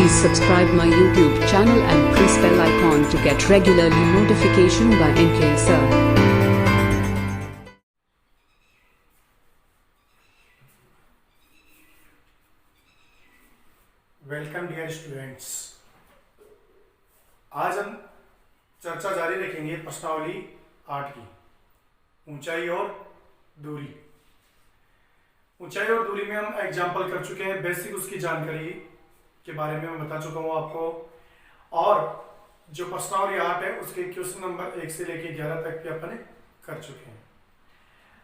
Please subscribe my YouTube channel and press bell icon to get regularly notification by NK Sir. Welcome dear students. आज हम चर्चा जारी रखेंगे प्रश्नावली 8 की, ऊंचाई और दूरी। ऊंचाई और दूरी में हम एग्जाम्पल कर चुके हैं, बेसिक उसकी जानकारी के बारे में मैं बता चुका हूं आपको। और जो प्रश्नावली 8 है उसके क्वेश्चन नंबर 1 से लेके 11 तक भी अपन कर चुके हैं।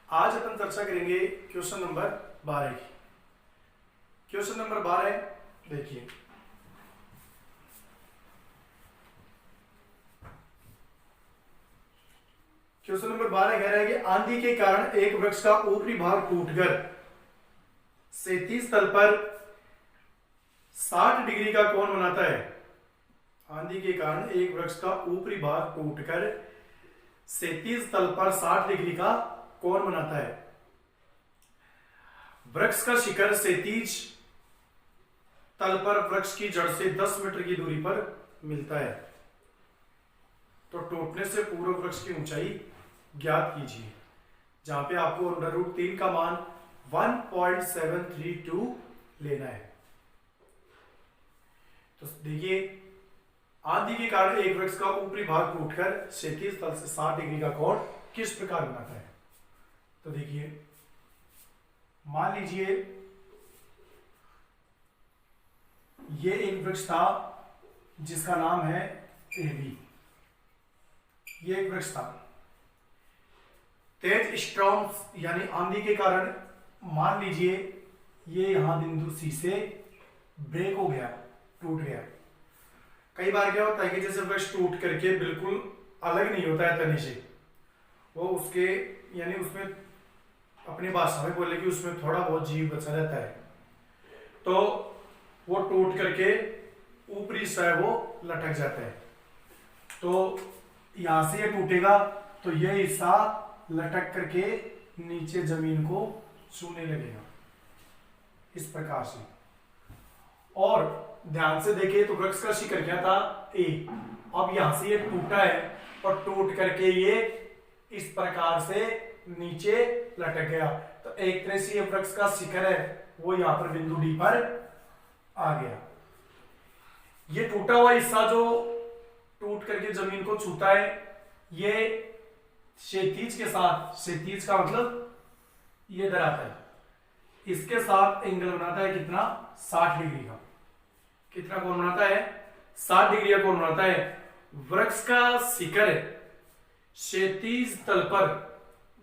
आज अपन चर्चा करेंगे क्वेश्चन नंबर 12 की। क्वेश्चन नंबर 12 देखिए, क्वेश्चन नंबर 12 कह रहा है कि आंधी के कारण एक वृक्ष का ऊपरी भाग टूटकर 37 तल पर 60 डिग्री का कोण बनाता है। आंधी के कारण एक वृक्ष का ऊपरी भाग टूटकर 37 तल पर 60 डिग्री का कोण बनाता है। वृक्ष का शिखर 37 तल पर वृक्ष की जड़ से 10 मीटर की दूरी पर मिलता है। तो टूटने से पूर्व वृक्ष की ऊंचाई ज्ञात कीजिए, जहां पे आपको √3 का मान 1.732 लेना है। तो देखिए, आंधी के कारण एक वृक्ष का ऊपरी भाग टूटकर 37 तल से 60 डिग्री का कोण किस प्रकार बनाता है। तो देखिए, मान लीजिए ये एक वृक्ष था जिसका नाम है एबी। ये एक वृक्ष था, तेज स्ट्रॉम्स यानी आंधी के कारण मान लीजिए ये यहां बिंदु सी से ब्रेक हो गया, टूट गया। कई बार क्या होता है कि जैसे वृक्ष टूट करके बिल्कुल अलग नहीं होता है तने से, वो उसके यानी उसमें अपनी भाषा में बोले कि उसमें थोड़ा बहुत जीव बचा रहता है, तो वो टूट करके ऊपरी हिस्सा वो लटक जाता है। तो यहां से ये टूटेगा तो ये हिस्सा लटक करके नीचे जमीन को छूने लगेगा इस प्रकार से। और ध्यान से देखिए तो वृक्ष का शिखर क्या था, ए। अब यहां से ये टूटा है और टूट करके ये इस प्रकार से नीचे लटक गया। तो एक तरह से ये वृक्ष का शिखर है वो यहां पर बिंदु डी पर आ गया। ये टूटा हुआ हिस्सा जो टूट करके जमीन को छूता है, ये क्षैतिज के साथ, क्षैतिज का मतलब ये इधर आता है, इसके साथ एंगल बनाता है कितना, 60 डिग्री का। कितना कोण बनाता है, 60 डिग्री का कोण बनाता है। वृक्ष का शिखर क्षैतिज तल पर,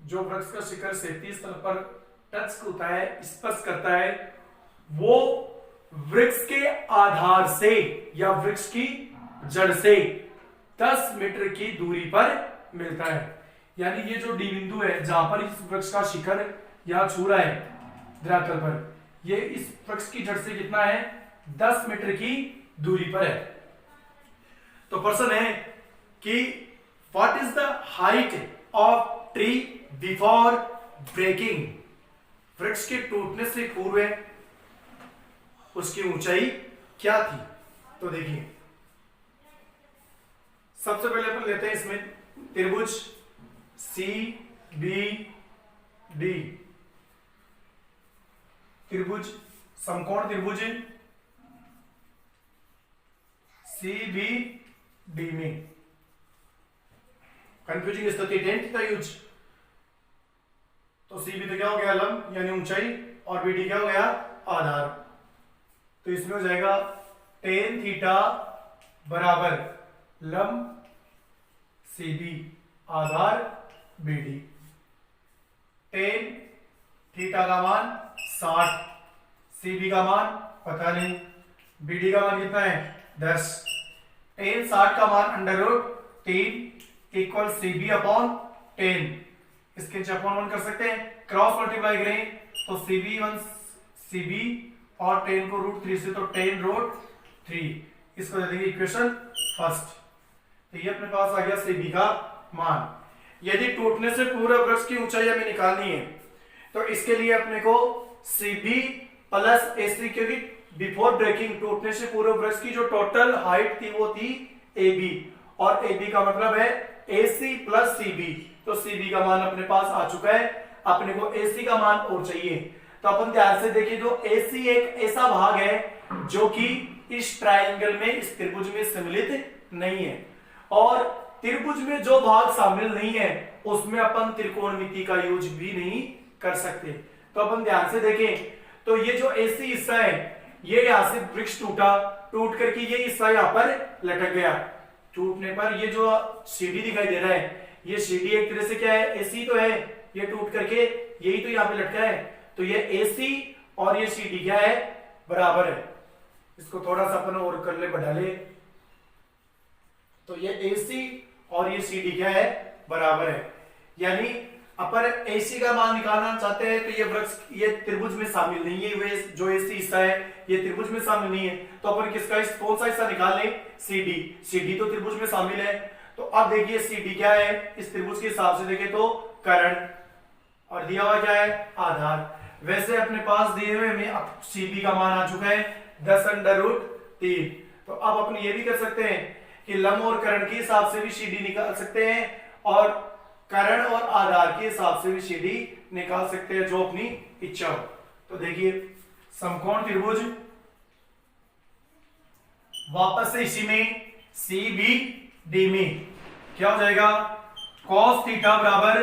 जो वृक्ष का शिखर क्षैतिज तल पर टच होता है, स्पर्श करता है, वो वृक्ष के आधार से या वृक्ष की जड़ से 10 मीटर की दूरी पर मिलता है। यानी ये जो डी बिंदु है जहां पर इस वृक्ष का शिखर यहां छू रहा है धरातल पर, ये इस वृक्ष की जड़ से कितना है, 10 मीटर की दूरी पर है। तो प्रश्न है कि what is the height of tree before breaking. वृक्ष के टूटने से पूर्व उसकी ऊंचाई क्या थी। तो देखिए, सबसे पहले अपन लेते हैं इसमें त्रिभुज सी बी डी। त्रिभुज, समकोण त्रिभुज सी बी डी में कंफ्यूजिंग स्थिति 10 का यूज। तो सी बी तो क्या हो गया, लंब यानी ऊंचाई, और बी डी क्या हो गया, आधार। तो इसमें हो जाएगा tan थीटा बराबर लंब सी बी आधार बी डी। tan थीटा का मान 60, सी बी का मान पता नहीं, बी डी का मान कितना है, 10। tan 60 का मान √3 इक्वल सी बी अपॉन 10। इसके अपॉन 1 कर सकते हैं, क्रॉस मल्टीप्लाई करें तो सी बी 1 सी बी और 10 को √3 से तो 10√3। इसको दे देंगे इक्वेशन फर्स्ट। तो ये अपने पास आ गया सी बी का मान। यदि टूटने से पूरे वृक्ष की ऊंचाई हमें निकालनी है तो इसके लिए अपने को सी बी प्लस AC, क्योंकि बिफोर ब्रेकिंग टूटने से पूर्व वृक्ष की जो टोटल हाइट थी वो थी AB, और AB का मतलब है AC प्लस CB। तो CB का मान अपने पास आ चुका है, अपने को AC का मान और चाहिए। तो अपन ध्यान से देखिए, जो AC एक ऐसा भाग है जो कि इस ट्रायंगल में, इस त्रिभुज में सम्मिलित नहीं है, और त्रिभुज में जो भाग शामिल नहीं है उसमें अपन त्रिकोणमिति का यूज भी नहीं कर सकते। तो अपन ध्यान से देखें, तो ये जो AC हिस्सा है, ये यहां से वृक्ष टूटा, टूट करके ये हिस्सा यहां पर लटक गया। टूटने पर ये जो सीडी दिखाई दे रहा है, ये सीडी एक तरह से क्या है, AC तो है, ये टूट करके यही तो यहाँ पे लटका है। तो ये AC और ये CD क्या है, बराबर है। इसको थोड़ा सा अपन और कर ले, बढ़ा ले, तो ये AC और ये CD क्या है, बराबर है। यानी अपन AC का मान निकालना चाहते हैं, तो ये वृक्ष ये त्रिभुज में शामिल नहीं है, वे जो AC हिस्सा है ये त्रिभुज में शामिल नहीं है, तो अपन किसका कौन सा हिस्सा निकाल लें, CD तो त्रिभुज में शामिल है। तो अब देखिए CD क्या है, इस त्रिभुज के हिसाब से देखें तो कर्ण, और दिया हुआ क्या है, आधार। वैसे अपने पास दिए हुए में अब CB का मान आ चुका है 10√3। तो अब अपन ये भी कर सकते हैं कि लंब और कर्ण के हिसाब से भी CD निकाल सकते हैं, और कर्ण और आधार के हिसाब से भी CD निकाल सकते हैं, जो अपनी इच्छा हो। तो देखिए, समकोण त्रिभुज, वापस से इसी में CBD में क्या हो जाएगा, cos थीटा बराबर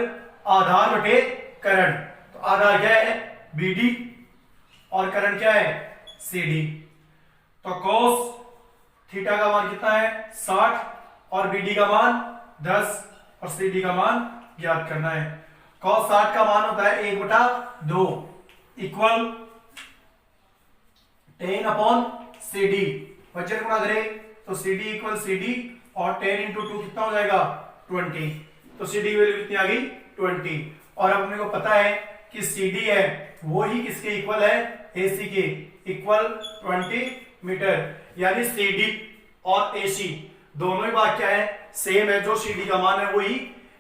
आधार बटे कर्ण। तो आधार क्या है, BD, और कर्ण क्या है, CD। तो cos थीटा का मान कितना है, 60, और BD का मान 10, और CD का मान ज्ञात करना है। cos 60 का मान होता है 1/2 इक्वल tan/CD। वजन गुणा करें तो CD इक्वल CD, और 10 इंटू 2 कितना हो जाएगा, 20। तो CD की वैल्यू कितनी आ गई, 20। और अपने को पता है कि CD है वो ही किसके इक्वल है, AC के इक्वल 20 मीटर। यानी CD और AC दोनों ही बात क्या है, सेम है, जो CD का मान है वही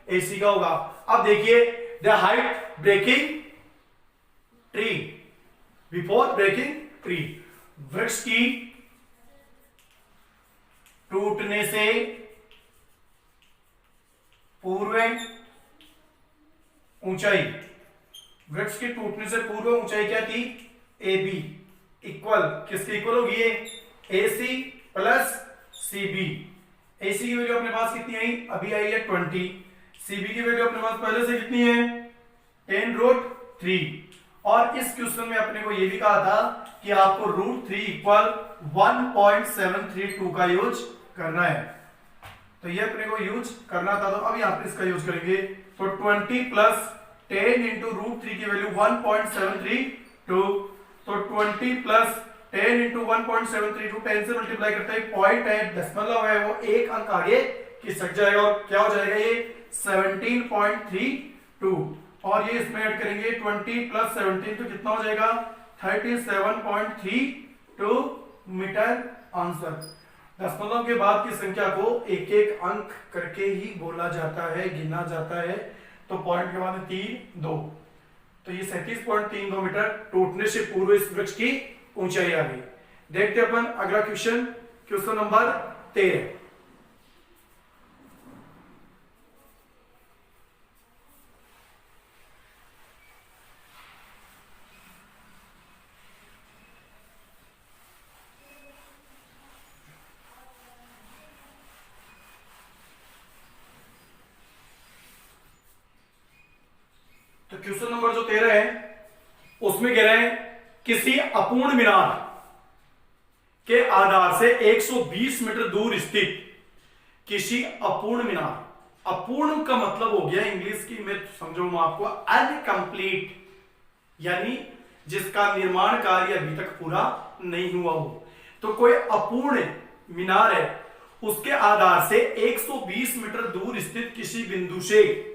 AC का होगा। अब देखिए, the height breaking tree, before breaking tree, वृक्ष की टूटने से पूर्व ऊंचाई, वृक्ष के टूटने से पूर्व ऊंचाई क्या थी, AB इक्वल किसके इक्वल होगी, AC प्लस CB। AC की वैल्यू अपने पास कितनी आई, अभी आई है 20। CB की वैल्यू अपने पास पहले से कितनी है, 10√3। और इस क्वेश्चन में अपने को यह भी कहा था कि आपको √3 इक्वल 1.732 का यूज करना है। तो ये अपने को यूज करना था, तो अब यहाँ पे इसका यूज करेंगे। तो 20 प्लस 10 इंटू √3 की वैल्यू 1.732। तो 20 प्लस 10 इंटू 1.732, 10 से मल्टीप्लाई करते हैं, पॉइंट है, दशमलव है, वो एक अंक आगे खिसक जाएगा, और क्या हो जाएगा ये 17.32। और ये इसमें ऐड करेंगे 20 प्लस 17, तो कितना हो जाएगा 37.32 मीटर आंसर। दशमलव के बाद की संख्या को एक एक अंक करके ही बोला जाता है, गिना जाता है। तो पॉइंट के बाद 3, 2, तो ये 37.32 मीटर टूटने से पूर्व इस वृक्ष की ऊंचाई आ गई। देखते अपन अगला क्वेश्चन, क्वेश्चन नंबर 13। तो क्वेश्चन नंबर जो 13 है उसमें कह रहे हैं किसी अपूर्ण मीनार के आधार से 120 मीटर दूर स्थित किसी अपूर्ण मीनार, अपूर्ण का मतलब हो गया इंग्लिश की मैं समझाऊंगा आपको, अनकंप्लीट, यानी जिसका निर्माण कार्य अभी तक पूरा नहीं हुआ हो। तो कोई अपूर्ण मीनार है, उसके आधार से 120 मीटर दूर स्थित किसी बिंदु से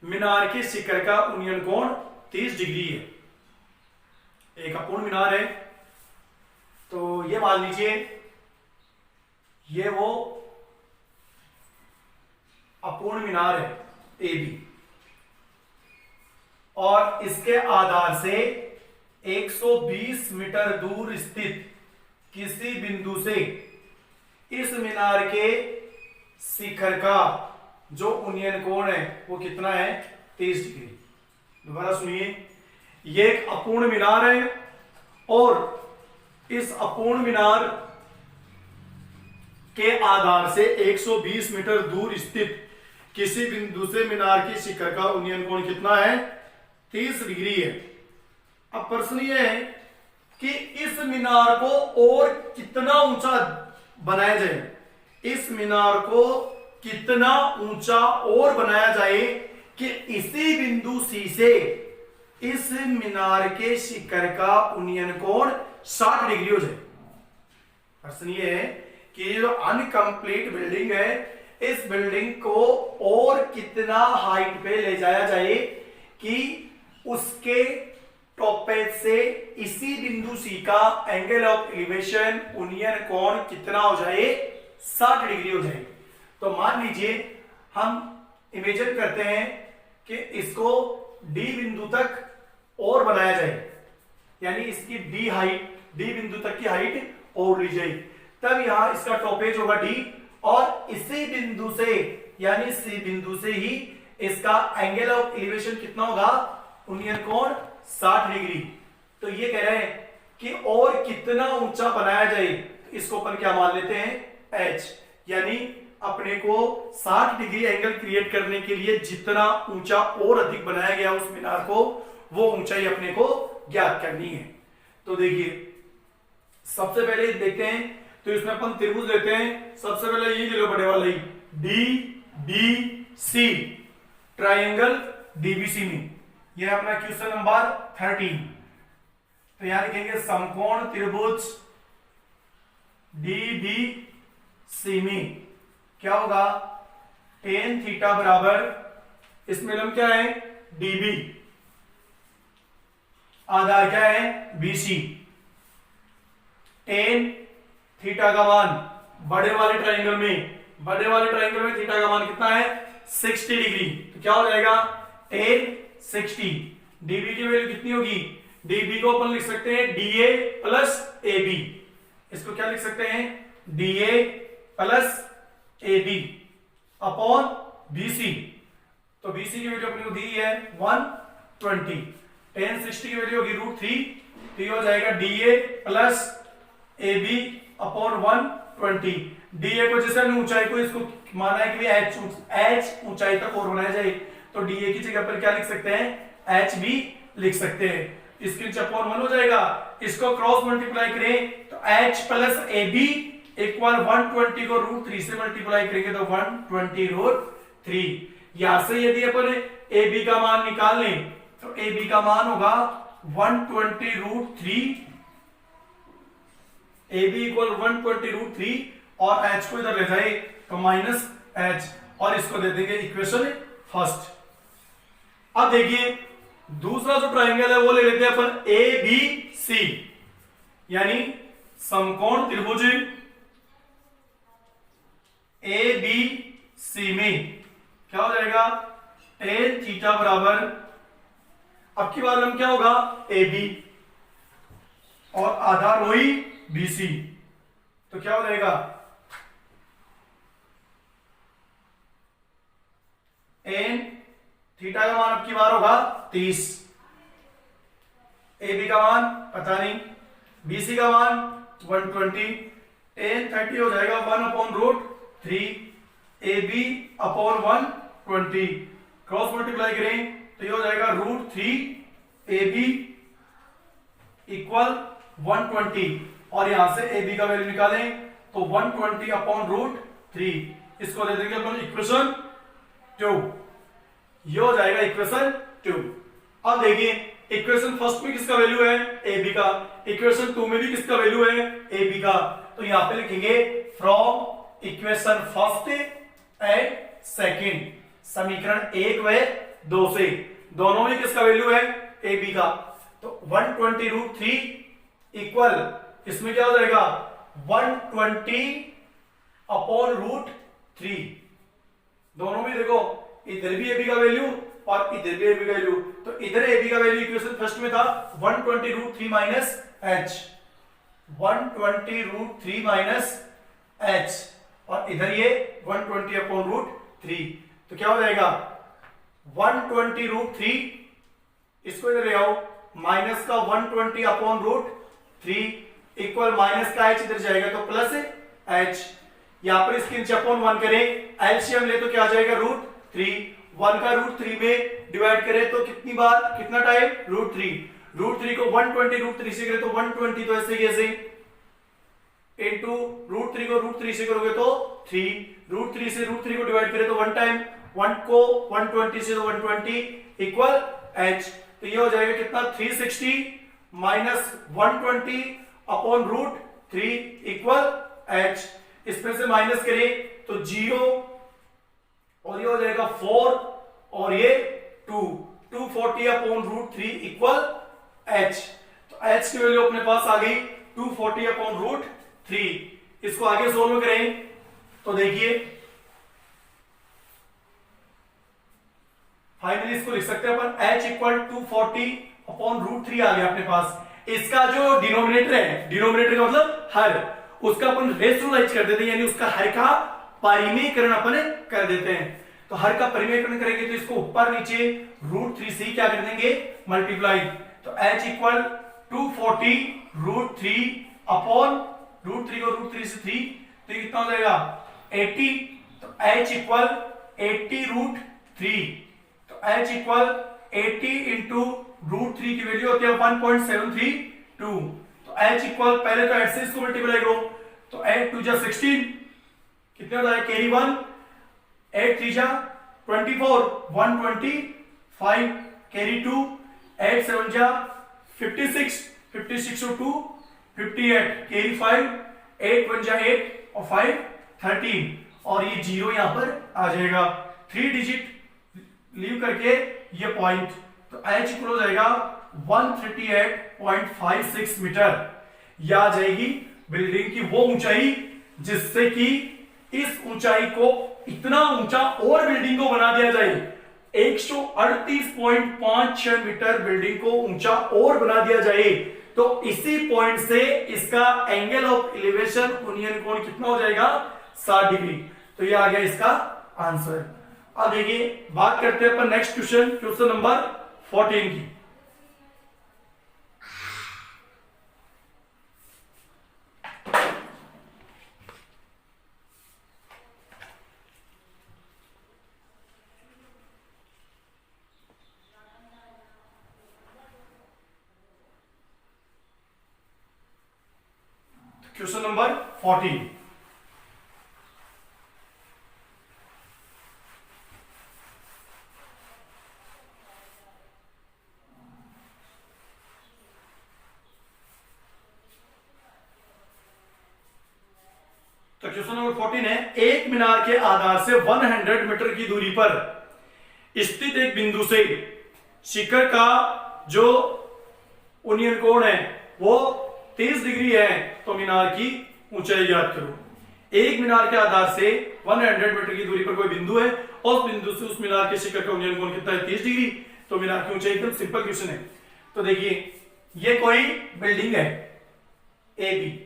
मीनार के शिखर का उन्नयन कोण 30 डिग्री है। एक अपूर्ण मीनार है, तो ये मान लीजिए ये वो अपूर्ण मीनार है AB, और इसके आधार से 120 मीटर दूर स्थित किसी बिंदु से इस मीनार के शिखर का जो उन्नयन कोण है वो कितना है, 30 डिग्री। दोबारा सुनिए, ये एक अपूर्ण मीनार है और इस अपूर्ण मीनार के आधार से 120 मीटर दूर स्थित किसी बिंदु से मीनार के शिखर का उन्नयन कोण कितना है, 30 डिग्री है। अब प्रश्न ये है कि इस मीनार को और कितना ऊंचा बनाया जाए, इस मीनार को कितना ऊंचा और बनाया जाए कि इसी बिंदु सी से इस मीनार के शिखर का उन्नयन कोण 60 डिग्री हो जाए। प्रश्न ये है कि ये जो अनकंप्लीट बिल्डिंग है, इस बिल्डिंग को और कितना हाइट पे ले जाया जाए कि उसके टॉप पेज से इसी बिंदु सी का एंगल ऑफ एलिवेशन उन्नयन कोण कितना हो जाए, 60 डिग्री हो जाए। तो मान लीजिए हम इमेजिन करते हैं कि इसको डी बिंदु तक और बनाया जाए, यानी इसकी डी बिंदु तक की हाइट और ली जाए, तब यहां इसका टॉपेज होगा डी और इसी बिंदु से यानी सी बिंदु से ही इसका एंगल ऑफ एलिवेशन कितना होगा, उन्नयन कोण 60 डिग्री। तो ये कह रहे हैं कि और कितना ऊंचा बनाया जाए, इसको अपन क्या मान लेते हैं, एच, यानी अपने को 60 डिग्री एंगल क्रिएट करने के लिए जितना ऊंचा और अधिक बनाया गया उस मीनार को, वो ऊंचाई अपने को ज्ञात करनी है। तो देखिए सबसे पहले देखते हैं, तो इसमें अपन त्रिभुज लेते हैं। सबसे पहले ये ले लो बड़े वाला ही, D D C, triangle DBC में, यह अपना क्वेश्चन नंबर 13। तो यहां लिखेंगे समकोण त्रिभुज डीबीसी में क्या होगा, tan थीटा बराबर, इसमें हम क्या है, डीबी, आधार क्या है, बीसी, tan थीटा का मान बड़े वाले ट्राइंगल में थीटा का मान कितना है, 60 डिग्री। तो क्या हो जाएगा, tan 60। डीबी की वैल्यू कितनी होगी, डीबी को अपन लिख सकते हैं डीए प्लस एबी, इसको क्या लिख सकते हैं, DA plus AB upon BC. तो बीसी की वैल्यू अपने को दी है 120, tan 60 की वैल्यू होगी √3, तो ये हो जाएगा DA plus AB upon 120। DA को जैसे हमने ऊंचाई को इसको माना है कि एच ऊंचाई तक और बनाया जाए, तो डीए की जगह पर क्या लिख सकते हैं, एच भी लिख सकते हैं। इसके अपॉन 1 हो जाएगा, इसको क्रॉस मल्टीप्लाई करें तो एच प्लस एबी इक्वल 120 को √3 से मल्टीप्लाई करेंगे तो 120 √3। यहां से यदि अपन AB का मान निकाल लें तो AB का मान होगा 120 √3, AB इक्वल 120 √3 और H को इधर ले जाए तो माइनस H, और इसको दे देंगे इक्वेशन फर्स्ट। अब देखिए दूसरा जो ट्राइंगल है वो ले लेते हैं अपन ABC, यानी समकोण त्रिभुज ABC में क्या हो जाएगा, tan थीटा बराबर, अब की बार हम क्या होगा, AB और आधार वही BC, तो क्या हो जाएगा, tan थीटा का मान अब की बार होगा 30, AB का मान पता नहीं, BC का मान 120, tan 30 हो जाएगा 1/√3, AB अपॉन 120, क्रॉस मल्टीप्लाई करें तो ये हो जाएगा √3 AB इक्वल 120, और यहां से AB का वैल्यू निकालें तो 120 अपॉन √3, इसको दे देंगे अपन इक्वेशन 2, ये हो जाएगा इक्वेशन 2। अब देखिए इक्वेशन फर्स्ट में किसका वैल्यू है, AB का, इक्वेशन 2 में भी किसका वैल्यू है, AB का। तो यहां पे लिखेंगे from equation first and second, समीकरण 1 व 2 से दोनों में किसका वैल्यू है, AB का। तो 120 √3 इक्वल, इसमें क्या हो जाएगा 120 अपॉन √3, दोनों में देखो इधर भी AB का वैल्यू और इधर भी AB का वैल्यू, तो इधर AB का वैल्यू इक्वेशन फर्स्ट में था 120 root 3 minus h, 120 root 3 minus h, और इधर ये 120 अपॉन रूट 3, तो क्या हो जाएगा 120 रूट 3, इसको इधर ले आओ, माइनस का 120 अपॉन रूट 3 इक्वल माइनस का h इधर जाएगा तो प्लस h, यहां पर इसके नीचे अपॉन 1 करें, एलसीएम ले तो क्या आ जाएगा रूट 3, 1 का रूट 3 में डिवाइड करें तो कितनी बार, कितना टाइम, रूट 3, रूट 3 को 120 रूट 3 से करें तो 120, तो ऐसे कैसे इनटू रूट 3 को रूट 3 से करोगे तो 3, रूट 3 से रूट 3 को डिवाइड करें तो 1 टाइम, 1 को 120 से तो 120 इक्वल h, तो ये हो जाएगा कितना 360 minus 120 upon root 3 equal h, इसमें से माइनस करें तो 0 और ये हो जाएगा 4 और ये 2, 240 अपॉन रूट 3 इक्वल h, तो h की वैल्यू अपने पास आ गई 240 अपॉन रूट 3। इसको आगे सोल्व करें तो देखिए फाइनली इसको लिख सकते हैं अपन h इक्वल 240 अपॉन रूट 3 आ गया अपने पास। इसका जो डिनोमिनेटर है, डिनोमिनेटर का मतलब हर, उसका अपन रेशनलाइज कर देते हैं, यानी उसका हर का परिमेयकरण अपन कर देते हैं। तो हर का परिमेयकरण करेंगे तो इसको ऊपर नीचे रूट 3 से क्या कर देंगे, मल्टीप्लाई, तो h equal 240 root 3 upon root 3 को रूट 3 से 3, तो ये कितना हो जाएगा 80, तो h इक्वल 80 रूट 3, तो h इक्वल 80 इंटू रूट 3 की वैल्यू होती है 1.732, तो h इक्वल पहले तो 8 से इसको मल्टीप्लाई करो, तो 8 2 जा 16, कितने होता है कैरी 1, 8 3 जा 24, 125 कैरी 2, 8 7 जा 56, 56 और 2 58 कैरी 5, 8 1 जा 8 और 5 13, और ये 0 यहां पर आ जाएगा, 3 डिजिट लीव करके ये पॉइंट, तो h इक्वल हो जाएगा 138.56 मीटर। यह आ जाएगी बिल्डिंग की वो ऊंचाई जिससे कि इस ऊंचाई को इतना ऊंचा और बिल्डिंग को बना दिया जाए, 138.56 मीटर बिल्डिंग को ऊंचा और बना दिया जाए, तो इसी पॉइंट से इसका एंगल ऑफ एलिवेशन यूनियन कोण कितना हो जाएगा 60 डिग्री। तो ये आ गया इसका आंसर। अब देखिए बात करते हैं अपन नेक्स्ट क्वेश्चन, क्वेश्चन नंबर 14 की। क्वेश्चन नंबर 14, तो क्वेश्चन नंबर 14 है, एक मीनार के आधार से 100 मीटर की दूरी पर स्थित एक बिंदु से शिखर का जो यूनियन कोण है वो 30 डिग्री है, तो मीनार की ऊंचाई ज्ञात करो। एक मीनार के आधार से 100 मीटर की दूरी पर कोई बिंदु है और उस बिंदु से उस मीनार के शिखर का यूनियन कोण कितना है 30 डिग्री, तो मीनार की ऊंचाई, एकदम सिंपल क्वेश्चन है। तो देखिए ये कोई बिल्डिंग है ए बी,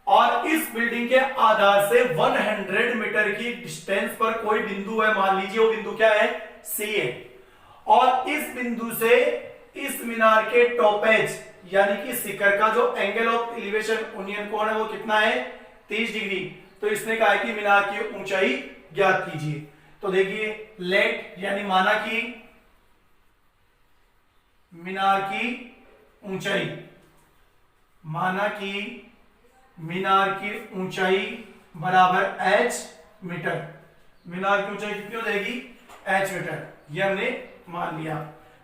और इस बिल्डिंग के आधार से 100 मीटर की डिस्टेंस पर कोई बिंदु है, मान लीजिए वो बिंदु क्या है सी है, और इस बिंदु से इस मीनार के टॉप एज यानी कि शिखर का जो एंगल ऑफ एलिवेशन यूनियन कोण है वो कितना है 30 डिग्री। तो इसने कहा है कि मीनार की ऊंचाई ज्ञात कीजिए। तो देखिए लेट यानी माना कि मीनार की ऊंचाई, माना कि मीनार की ऊंचाई बराबर h मीटर, मीनार की ऊंचाई कितनी हो जाएगी h मीटर, ये हमने मान लिया।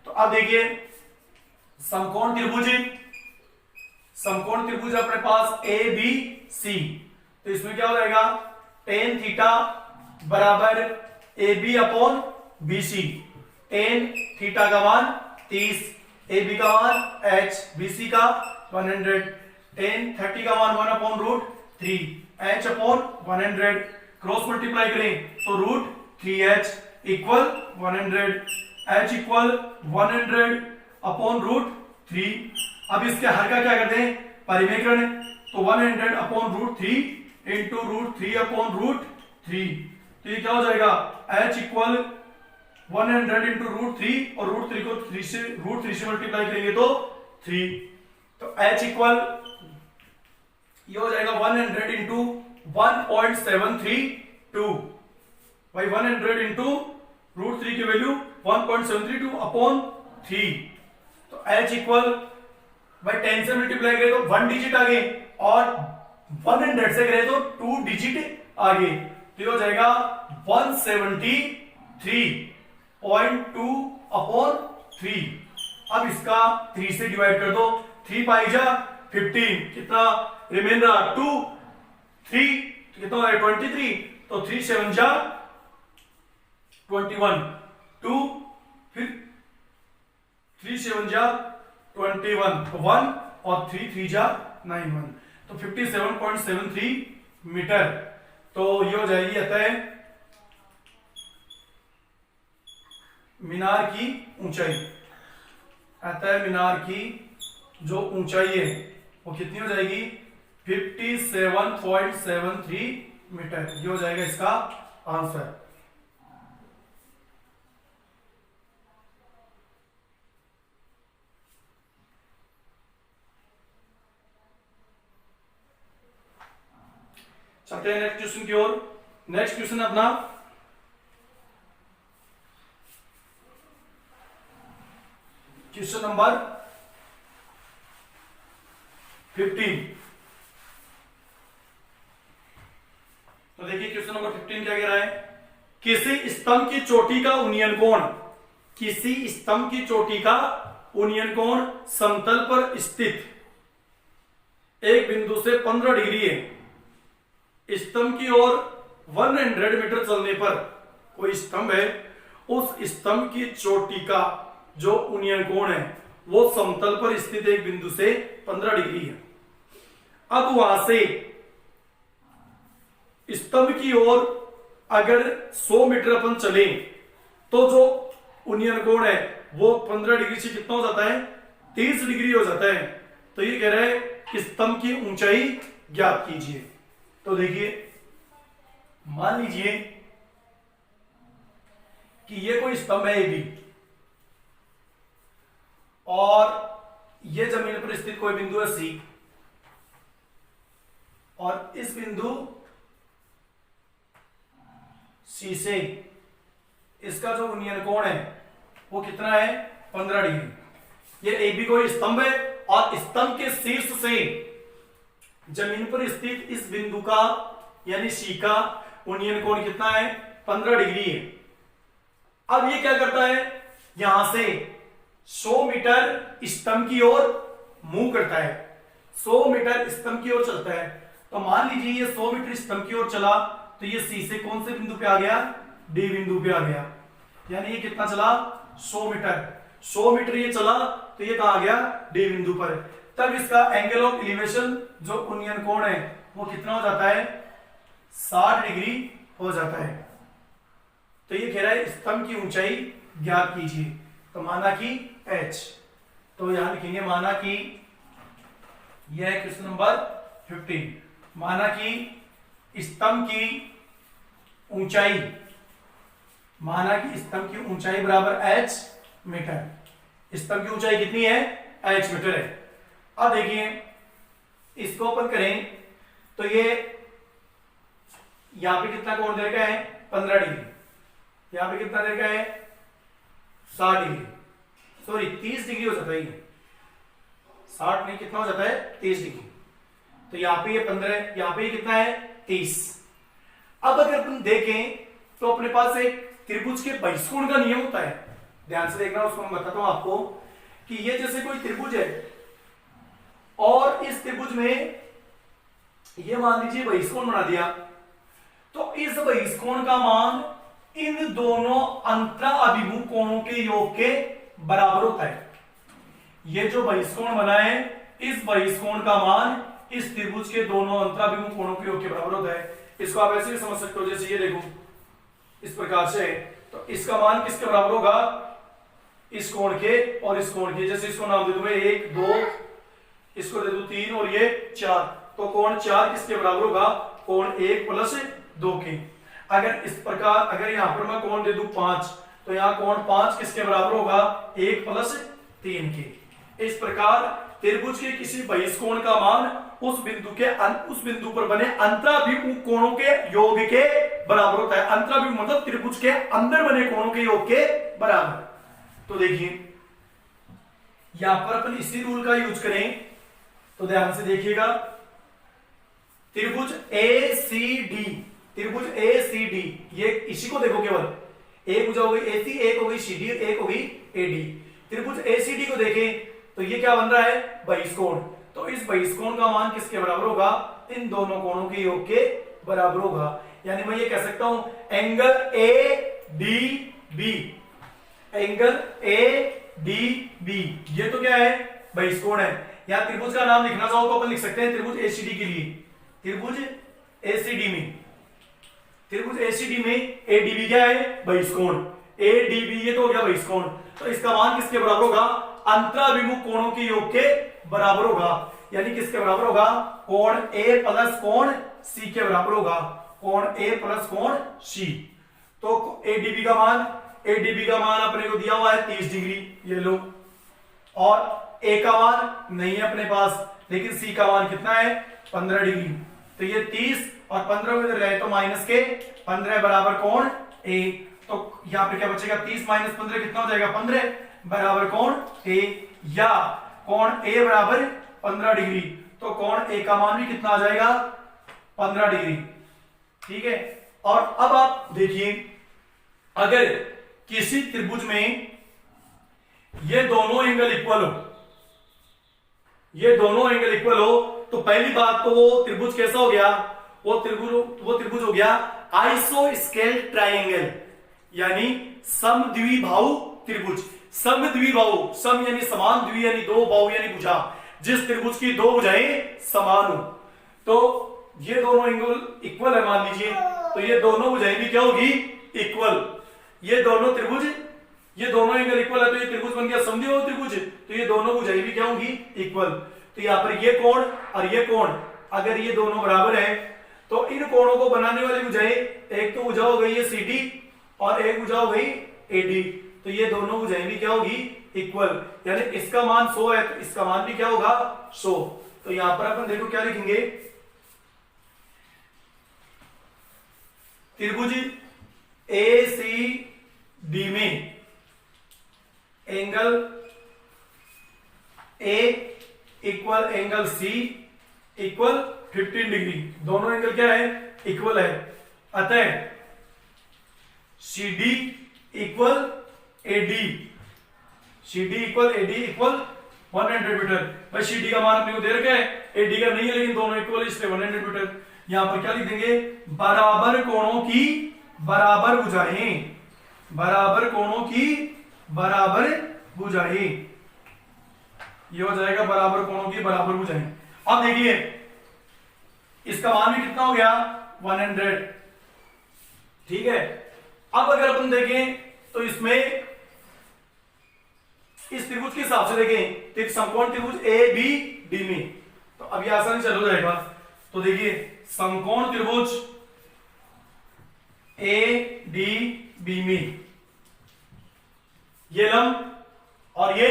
तो अब देखिए समकोण त्रिभुज, समकोण त्रिभुज अपने पास ए बी सी, तो इसमें क्या हो जाएगा tan थीटा बराबर A B upon B C, tan theta का मान 30, ए बी का मान h, बी सी का 100, tan 30 का मान 1 upon root 3, h upon 100, cross multiply करें तो root 3h, equal 100, h equal 100 upon root 3। अब इसके हर का क्या करते हैं, परिमेकरण, तो 100 upon root 3 into root 3 upon root 3। तो ये क्या हो जाएगा, h इक्वल 100 इंटू रूट 3 और रूट 3 को रूट 3 से मल्टीप्लाई करेंगे तो 3। तो h इक्वल ये हो जाएगा 100 इंटू 1.732 भाई, 100 इंटू रूट 3 की वैल्यू 1.732 अपॉन 3। तो h इक्वल भाई 10 से मल्टीप्लाई करें तो 1 डिजिट आगे और 100 से करें तो 2 डिजिट आगे, तो ये हो जाएगा 173.2 अपॉन 3। अब इसका 3 से डिवाइड कर दो, 3 पाई जा 15, कितना रिमेन रहा 2, 3 कितना है 23, तो 3 7 जा 21, 2 फिर 3 7 जा 21, 1 और 3 3 जा 91, तो 57.73 मीटर। तो ये हो जाएगी अतः मीनार की ऊंचाई, अतः मीनार की जो ऊंचाई है वो कितनी हो जाएगी 57.73 मीटर। ये हो जाएगा इसका आंसर। चलते हैं नेक्स्ट क्वेश्चन की ओर। नेक्स्ट क्वेश्चन अपना क्वेश्चन नंबर 15। तो देखिए क्वेश्चन नंबर 15 क्या कह रहा है, किसी स्तंभ की चोटी का उन्नयन कोण, किसी स्तंभ की चोटी का उन्नयन कोण समतल पर स्थित एक बिंदु से 15 डिग्री है। स्तंभ की ओर 100 मीटर चलने पर कोई स्तंभ है, उस स्तंभ की चोटी का जो उन्नयन कोण है वो समतल पर स्थित एक बिंदु से 15 डिग्री है। अब वहां से स्तंभ की ओर अगर 100 मीटर अपन चले तो जो उन्नयन कोण है वो 15 डिग्री से कितना हो जाता है 30 डिग्री हो जाता है। तो ये कह रहा है कि स्तंभ की ऊंचाई ज्ञात कीजिए। तो देखिए मान लीजिए कि ये कोई स्तंभ है AB और ये जमीन पर स्थित कोई बिंदु है C, और इस बिंदु C से इसका जो उन्नयन कोण है वो कितना है 15 डिग्री। ये AB कोई स्तंभ है और स्तंभ के शीर्ष से जमीन पर स्थित इस बिंदु का यानी C का उन्नयन कोण कितना है 15 डिग्री है। अब ये क्या करता है, यहां से 100 मीटर स्तंभ की ओर मूव करता है, 100 मीटर स्तंभ की ओर चलता है। तो मान लीजिए ये 100 मीटर स्तंभ की ओर चला तो ये C से कौन से बिंदु पे आ गया, D बिंदु पे आ गया। यानी ये कितना चला 100 मीटर, 100 मीटर ये चला तो ये कहां आ गया D बिंदु पर। तब इसका एंगल ऑफ एलिवेशन जो उन्नयन कोण है वो कितना हो जाता है 60 डिग्री हो जाता है। तो ये कह रहा है स्तंभ की ऊंचाई ज्ञात कीजिए। तो माना कि h, तो यहां लिखेंगे माना कि यह है क्वेश्चन नंबर 15। माना कि स्तंभ की ऊंचाई, माना कि स्तंभ की ऊंचाई बराबर h मीटर। स्तंभ की ऊंचाई कितनी है h मीटर है। अब देखिए इसको अपन करें तो ये यहां पे कितना कोण दे रखा है 15 डिग्री, यहां पे कितना दे रखा है 60 डिग्री, सॉरी 30 डिग्री हो जाता है, ये 60 नहीं कितना हो जाता है 30 डिग्री। तो यहां पे ये 15, यहां पे ये कितना है 30। अब अगर अपन देखें तो अपने पास एक त्रिभुज के बहिष्कोण का नियम होता है, ध्यान से देखना, उसको मैं बताता हूं आपको कि ये जैसे कोई त्रिभुज है और इस त्रिभुज में ये मान लीजिए बहिष्कोण बना दिया, तो इस बहिष्कोण का मान इन दोनों अंतराभिमुख कोणों के योग के बराबर होता है। ये जो बहिष्कोण बना है इस बहिष्कोण का मान इस त्रिभुज के दोनों अंतराभिमुख कोणों के योग के बराबर होता है। इसको आप ऐसे भी समझ सकते हो, जैसे ये देखो इस प्रकार से तो इसका मान किसके बराबर होगा, इस कोण के और इस कोण के। जैसे इसको नाम दे दूं मैं 1 2, इसको दे दूं 3 और ये 4, तो कोण 4 किसके बराबर होगा, कोण 1 प्लस 2 के। अगर इस प्रकार अगर यहां पर मैं कोण दे दूं 5, तो यहां कोण 5 किसके बराबर होगा, 1 प्लस 3 के। इस प्रकार त्रिभुज के किसी बहिष कोण का मान उस बिंदु पर बने अंतराभिमुख कोणों के योग के बराबर होता है। अंतराभिमुख मतलब त्रिभुज के अंदर बने कोणों के योग के बराबर। तो देखिए यहां पर अपन इसी रूल का यूज करें, तो ध्यान से देखिएगा। त्रिभुज ACD, त्रिभुज ACD, ये इसी को देखो, केवल एक भुजा हो गई AC, एक हो गई CD, एक हो गई AD। त्रिभुज ACD को देखें तो ये क्या बन रहा है, बहिष कोण। तो इस बहिष कोण का मान किसके बराबर होगा, इन दोनों कोणों के योग के बराबर होगा। यानी मैं ये कह सकता हूं एंगल ADB, एंगल ADB ये तो क्या है, बहिष कोण है। यहां त्रिभुज का नाम लिखना चाहो तो अपन लिख सकते हैं त्रिभुज ACD के लिए। त्रिभुज ACD में, त्रिभुज ACD में ADB क्या है, बहिष कोण। ADB ये तो हो गया बहिष कोण। तो इसका मान किसके बराबर होगा, अंतराभिमुख कोणों के योग के बराबर होगा। यानी किसके बराबर होगा, कोण A प्लस कोण C के बराबर होगा, कोण A प्लस कोण C। तो ADB का मान अपने को दिया हुआ है 30 डिग्री, ये लो। और A का मान नहीं है अपने पास, लेकिन C का मान कितना है, 15 डिग्री। तो ये 30 और 15 में रहे तो माइनस के 15 बराबर कोण A। तो यहां पे क्या बचेगा, 30 माइनस 15 कितना हो जाएगा, 15 बराबर कोण A। या कोण A बराबर 15 डिग्री, तो कोण A का मान भी कितना आ जाएगा, 15 डिग्री। ठीक है। और अब आप देखिए, अगर किसी त्रिभुज में ये दोनों एंगल इक्वल हो, ये दोनों एंगल इक्वल हो, तो पहली बात तो वो त्रिभुज कैसा हो गया, वो त्रिभुज हो गया आइसोस्केल ट्रायंगल, यानी समद्विबाहु त्रिभुज। समद्विबाहु, सम यानी समान, द्वि यानी दो, बाहु यानी भुजा। जिस त्रिभुज की दो भुजाएं समान हो, तो ये दोनों एंगल इक्वल है मान लीजिए, तो ये दोनों भुजाएं भी क्या होगी, इक्वल। ये दोनों त्रिभुज, ये दोनों एंगल इक्वल है, तो ये त्रिभुज बन गया समद्विबाहु त्रिभुज। तो ये दोनों भुजाएं भी क्या होंगी, इक्वल। तो यहां पर ये कोण और ये कोण अगर ये दोनों बराबर है, तो इन कोणों को बनाने वाली भुजाएं, एक तो भुजा हो गई है CD और एक भुजा हो गई AD। तो ये दोनों भुजाएं भी क्या होगी, इक्वल। यानी इसका मान 100 है, तो इसका मान भी क्या होगा, 100। तो यहां पर अपन देखो क्या लिखेंगे, त्रिभुज ACD में angle A equal angle C equal 15 degree. दोनों एंगल क्या है, इक्वल है। अतः CD equal AD, CD equal AD equal 100 metre. भाई CD का मान अपने को दे रखा है, AD का नहीं है, लेकिन दोनों इक्वल इसलिए 100 मीटर। यहां पर क्या लिख देंगे, बराबर कोणों की बराबर भुजाएं, बराबर कोणों की बराबर भुजाएं, ये हो जाएगा बराबर कोणों की बराबर भुजाएं। अब देखिए इसका मान भी कितना हो गया, 100। ठीक है। अब अगर अपन देखें तो इसमें इस त्रिभुज के हिसाब से देखें, समकोण त्रिभुज ABD में, तो अब ये आसानी से हो जाएगा। तो देखिए समकोण त्रिभुज ADB में ये लंब और ये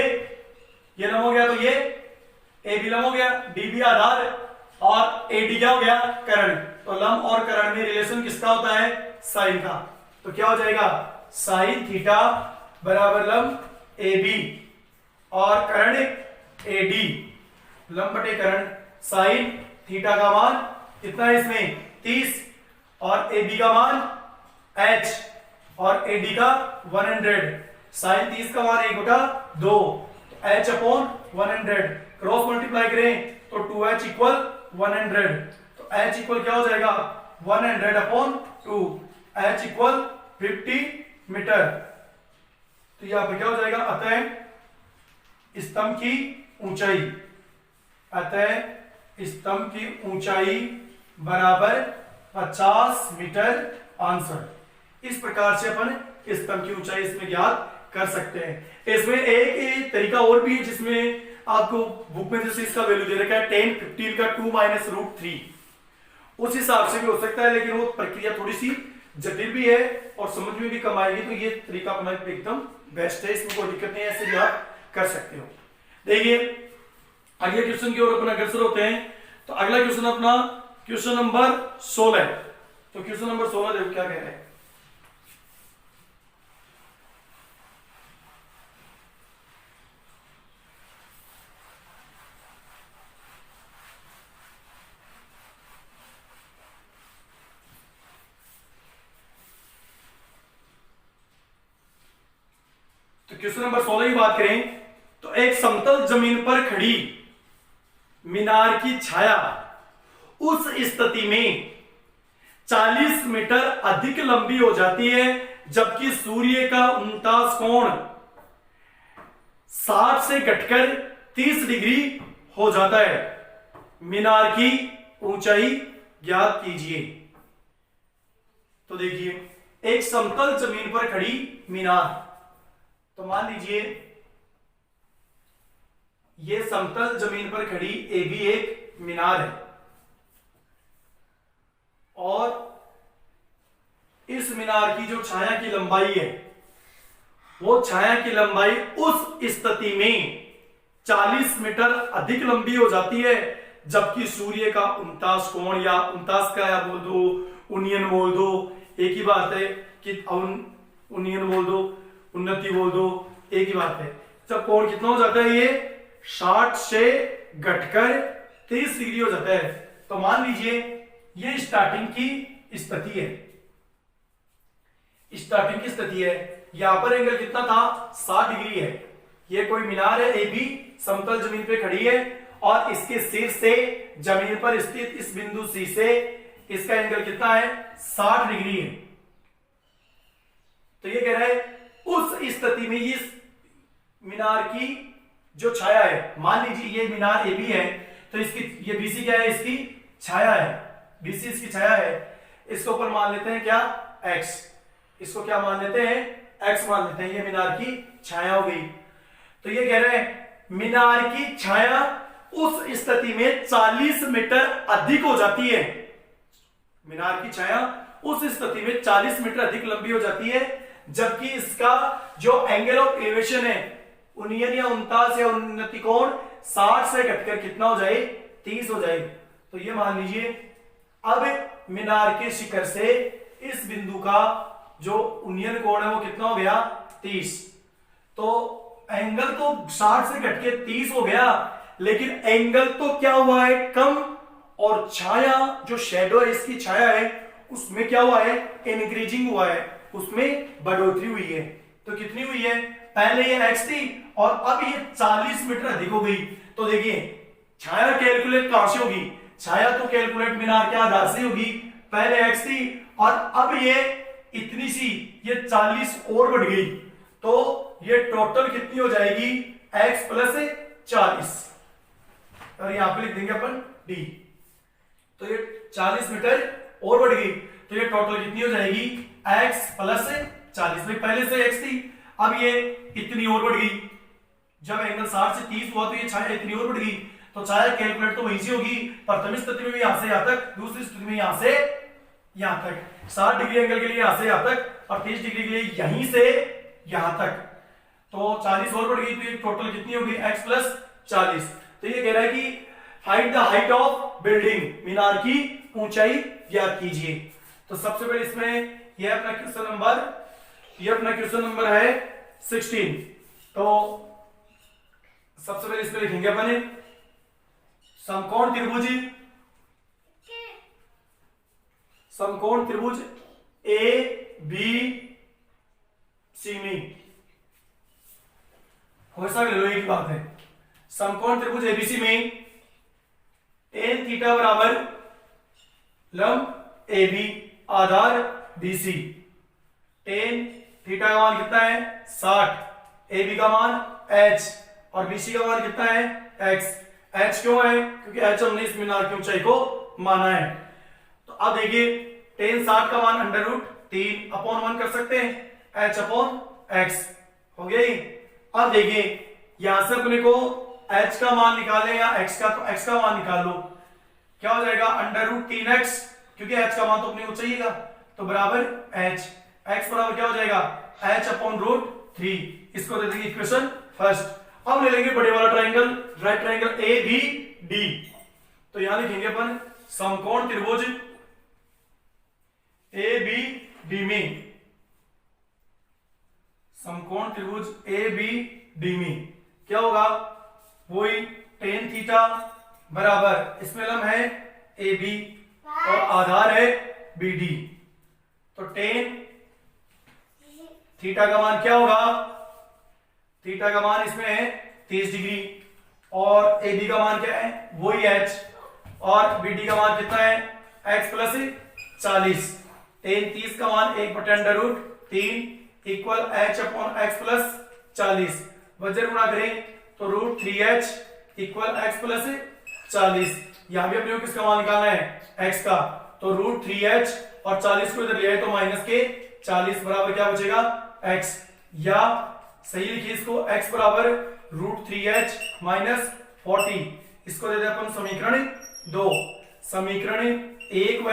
लंब हो गया, तो ये AB लंब हो गया, DB आधार और AD क्या हो गया, कर्ण। तो लंब और कर्ण में रिलेशन किसका होता है, साइन का। तो क्या हो जाएगा, साइन थीटा बराबर लंब AB और कर्ण AD, लंब बटे कर्ण। साइन थीटा का मान कितना है इसमें, 30, और AB का मान H और AD का 100। साइन 30 का मान 1/2, तो H अपॉन 100 क्रॉस मल्टीप्लाई करें तो 2H इक्वल 100। तो H इक्वल क्या हो जाएगा, 100 अपॉन 2, H इक्वल 50 मीटर। तो यहां पर क्या हो जाएगा, अतः स्तंभ की ऊंचाई, अतः स्तंभ की ऊंचाई बराबर 50 मीटर आंसर। इस प्रकार से अपन स्तंभ की ऊंचाई इसमें ज्ञात कर सकते हैं। इसमें एक तरीका और भी है जिसमें आपको बुक में जैसे इसका वैल्यू दे रखा है 10 15 का 2 माइनस रूट 3, उस हिसाब से भी हो सकता है, लेकिन वो प्रक्रिया थोड़ी सी जटिल भी है और समझ में भी कम आएगी, तो ये तरीका अपना एकदम बेस्ट है, इसमें कोई दिक्कत नहीं है, ऐसे भी आप कर सकते हो। देखिए अगले क्वेश्चन की ओर अपना अग्रसर होते हैं। तो अगला क्वेश्चन अपना क्वेश्चन नंबर 16। तो क्वेश्चन नंबर 16 देखो क्या कह रहे हैं। तो क्वेश्चन नंबर 16 की बात करें तो एक समतल जमीन पर खड़ी मीनार की छाया उस स्थिति में 40 मीटर अधिक लंबी हो जाती है, जबकि सूर्य का 49 कोण 60 से घटकर 30 डिग्री हो जाता है। मीनार की ऊंचाई ज्ञात कीजिए। तो देखिए एक समतल जमीन पर खड़ी मीनार, तो मान लीजिए ये समतल जमीन पर खड़ी ये भी एक मीनार है और इस मीनार की जो छाया की लंबाई है वो छाया की लंबाई उस स्थिति में 40 मीटर अधिक लंबी हो जाती है, जबकि सूर्य का 49 कोण या 49 का या बोल दो उन्नयन बोल दो, एक ही बात है कि उन्नयन बोल दो उन्नति बोल दो, एक ही बात है। जब कोण कितना हो जाता है, ये 60 से घटकर 30 डिग्री हो जाता है। तो मान लीजिए ये स्टार्टिंग की स्थिति है, स्टार्टिंग की स्थिति है, यहां पर एंगल कितना था 60 डिग्री है। ये कोई मीनार है, ये भी समतल जमीन पे खड़ी है और इसके सिर से जमीन पर स्थित इस बिंदु सी से इसका एंगल कितना है 60 डिग्री है। तो ये कह रहा है उस स्थिति में इस मीनार की जो छाया है, मान लीजिए ये मीनार ए बी है, तो इसकी ये बीसी क्या है, इसकी छाया है, बीसी इसकी छाया है। इसको ऊपर मान लेते हैं क्या एक्स, इसको क्या मान लेते हैं एक्स मान लेते हैं, ये मीनार की छाया हो गई। तो ये कह रहे हैं मीनार की छाया उस स्थिति में 40 मीटर अधिक हो जाती है। मीनार की छाया उस स्थिति में 40 मीटर अधिक लंबी हो जाती है, जबकि इसका जो एंगल ऑफ एलिवेशन है उन्नयन या 49 या उन्नति कोण 60 से घटकर कितना हो जाए 30 हो जाए। तो ये मान लीजिए अब मीनार के शिखर से इस बिंदु का जो उन्नयन कोण है वो कितना हो गया 30। तो एंगल तो 60 से घटके 30 हो गया, लेकिन एंगल तो क्या हुआ है कम, और छाया जो शेडो है इसकी छाया है उसमें क्या हुआ है इंक्रीजिंग हुआ है, उसमें बढ़ोतरी हुई है। तो कितनी हुई है, पहले ये x थी और अब ये 40 मीटर अधिक हो गई। तो देखिए छाया कैलकुलेट कहां से होगी, छाया तो कैलकुलेट मीनार के आधार से होगी, पहले x थी और अब ये इतनी सी ये 40 और बढ़ गई, तो ये टोटल कितनी हो जाएगी x प्लस 40, और यहां पे लिख देंगे अपन d। तो ये 40 मीटर और बढ़ गई, तो ये टोटल कितनी हो जाएगी x प्लस 40 में पहले से x थी, अब ये इतनी और बढ़ गई। जब एंगल 60 से 30 हुआ तो ये छाया इतनी और बढ़ गई। तो छाया कैलकुलेट तो वहीं से होगी, प्रथम स्थिति में भी यहां से यहां तक, दूसरी स्थिति में यहां से यहां तक, 60 डिग्री एंगल के लिए यहां से यहां तक और 30 डिग्री के लिए यहीं से यहां तक। तो 40 और बढ़ गई, तो ये टोटल कितनी होगी x प्लस 40। तो ये कह रहा है कि find the height of building, मीनार की ऊंचाई ज्ञात कीजिए। तो सबसे पहले इसमें यह अपना क्वेश्चन नंबर है 16। तो सबसे पहले इसमें लिखेंगे अपन समकोण त्रिभुज ए बी सी में, हो सकता ले लो एक बात है, समकोण त्रिभुज एबीसी में टेन थीटा बराबर लंब ए बी आधार बी सी, टेन थीटा का मान कितना है 60, ए बी का मान h और बी सी का मान कितना है x। h क्यों है, क्योंकि h हमने इस मीनार की ऊंचाई को माना है। तो अब देखिए टेन 60 का मान अंडर रूट 3 अपॉन 1 कर सकते हैं, h अपॉन x हो गया ही। अब देखिए यहां से अपने को h का मान निकालें या x का, तो x का मान निकाल लो, क्या हो जाएगा √3x, क्योंकि h का मान तो अपने को चाहिएगा, तो बराबर h, x बराबर क्या हो जाएगा h अपॉन √3। इसको दे देंगे इक्वेशन फर्स्ट। अब ले लेंगे बड़े वाला triangle, right triangle A B D. तो यहां लिखेंगे अपन समकोण त्रिभुज ए बी डी में, समकोण त्रिभुज ए बी डी में क्या होगा, वही tan थीटा बराबर, इसमें लंब है ए बी और आधार है बी डी। तो tan थीटा का मान क्या होगा, थीटा का मान इसमें है 30 डिग्री और ए बी का मान क्या है वही h, और बी डी का मान कितना है x प्लस 40। tan 30 का मान 1/√3 equal h upon x plus 40। वजन गुणा करें तो √3h इक्वल x प्लस 40। यहां भी अपने को किसका मान निकालना है x का, तो √3h और 40 को इधर ले आए तो माइनस के 40 बराबर क्या बचेगा x, या सही लिखिए इसको x बराबर √3h माइनस 40। इसको दे दे अपन समीकरण 2, समीकरण 1 व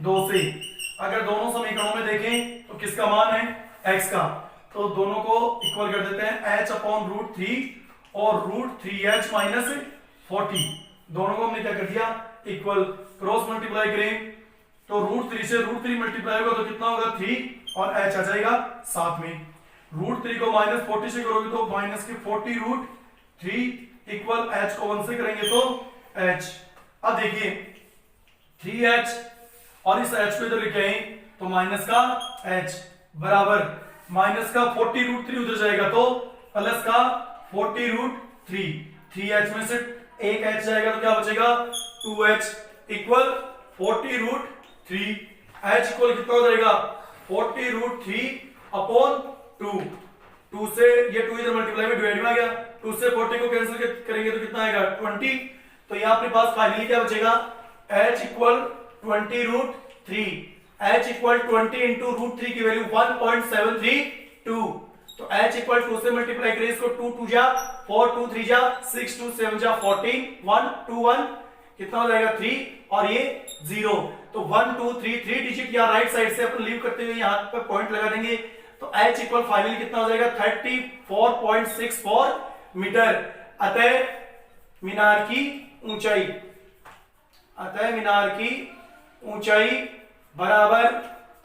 2 से। अगर दोनों समीकरणों में देखें तो किसका मान है x का, तो दोनों को इक्वल कर देते हैं h अपॉन √3 और √3h माइनस 40, दोनों को हमने क्या कर दिया इक्वल, क्रॉस मल्टीप्लाई करें तो √3 से √3 मल्टीप्लाई होगा तो कितना होगा 3 और h आ जाएगा साथ में। √3 को माइनस 40 से करोगे तो माइनस के 40√3 इक्वल h को 1 से करेंगे तो h। अब देखिए 3h और इस h को इधर लेके आए तो माइनस का h बराबर माइनस का 40√3 उधर जाएगा तो प्लस का 40√3, 3h में से एक h जाएगा तो क्या बचेगा 2h इक्वल 40√3। h इक्वल कितना हो जाएगा 40√3 अपॉन 2, 2 से ये 2 इधर मल्टीप्लाई में डिवाइड में आ गया, 2 से 40 को कैंसिल करेंगे तो कितना आएगा 20। तो यहाँ अपने पास फाइनली क्या बचेगा h equal 20√3, h equal 20 into √3 की वैल्यू 1.732, तो h इक्वल 2 से मल्टीप्लाई करें इसको 2 2 जा 4 2 3 जा 6 2 7 जा 14 1 2 1 कितना हो जाएगा 3 और ये 0, तो 1 2 3 3 डिजिट या राइट साइड से अपन लीव करते हुए यहाँ पर पॉइंट लगा देंगे, तो h इक्वल फाइनली कितना हो जाएगा 34.64 मीटर। अतः मीनार की ऊंचाई, अतः मीनार की ऊंचाई बराबर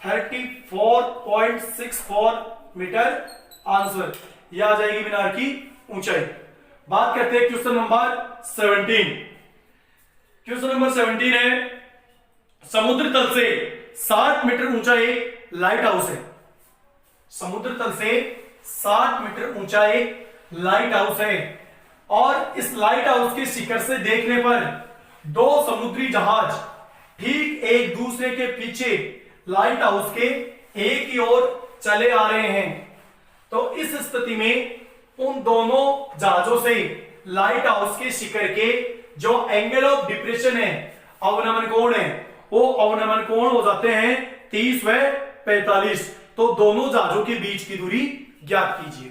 34.64 मीटर, आंसर यह आ जाएगी मीनार की ऊंचाई। बात करते हैं क्वेश्चन नंबर 17। क्वेश्चन नंबर 17 है समुद्र तल से 60 मीटर ऊंचा एक लाइट हाउस है, समुद्र तल से 60 मीटर ऊंचा एक लाइट हाउस है और इस लाइट हाउस के शिखर से देखने पर दो समुद्री जहाज ठीक एक दूसरे के पीछे लाइट हाउस के एक ही ओर चले आ रहे हैं। तो इस स्थिति में उन दोनों जहाजों से लाइट हाउस के शिखर के जो एंगल ऑफ डिप्रेशन है, अवनमन कोण है, वो अवनमन कोण हो जाते हैं 30 व 45। तो दोनों जहाजों के बीच की दूरी ज्ञात कीजिए।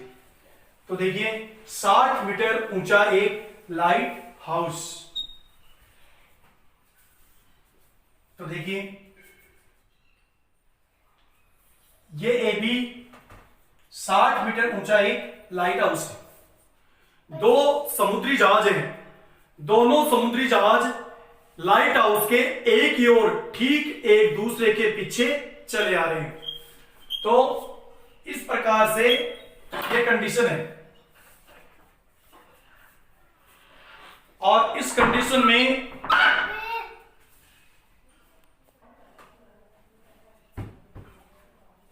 तो देखिए 60 मीटर ऊंचा एक लाइट हाउस, तो देखिए ये ए बी 60 मीटर ऊंचा एक लाइट हाउस है। दो समुद्री जहाज हैं, दोनों समुद्री जहाज लाइट हाउस के एक ही ओर ठीक एक दूसरे के पीछे चले आ रहे हैं। तो इस प्रकार से ये कंडीशन है और इस कंडीशन में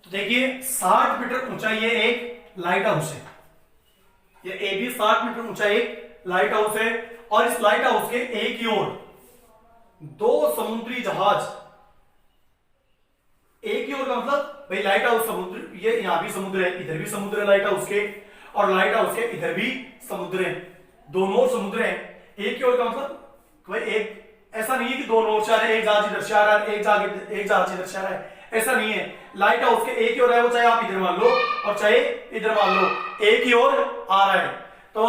देखिए 60 मीटर ऊंचा ये एक लाइट हाउस है, ये ए बी 60 मीटर ऊंचा एक लाइट हाउस है और इस लाइट हाउस के एक ही ओर दो समुद्री जहाज, एक ही ओर का मतलब भाई लाइट हाउस समुद्र, ये यहां भी समुद्र है, इधर भी समुद्र है लाइट हाउस के, और लाइट हाउस के इधर भी समुद्र है, दोनों समुद्र है। एक ही ओर का मतलब भाई एक ऐसा नहीं है कि दोनों ओर से आ रहे, एक जहाज इधर से आ रहा है, एक जहाज इधर से आ रहा है, ऐसा नहीं है, लाइट हाउस के एक ही ओर है वो, चाहे आप इधर मान लो और चाहे इधर मान लो, एक ही ओर आ रहा है। तो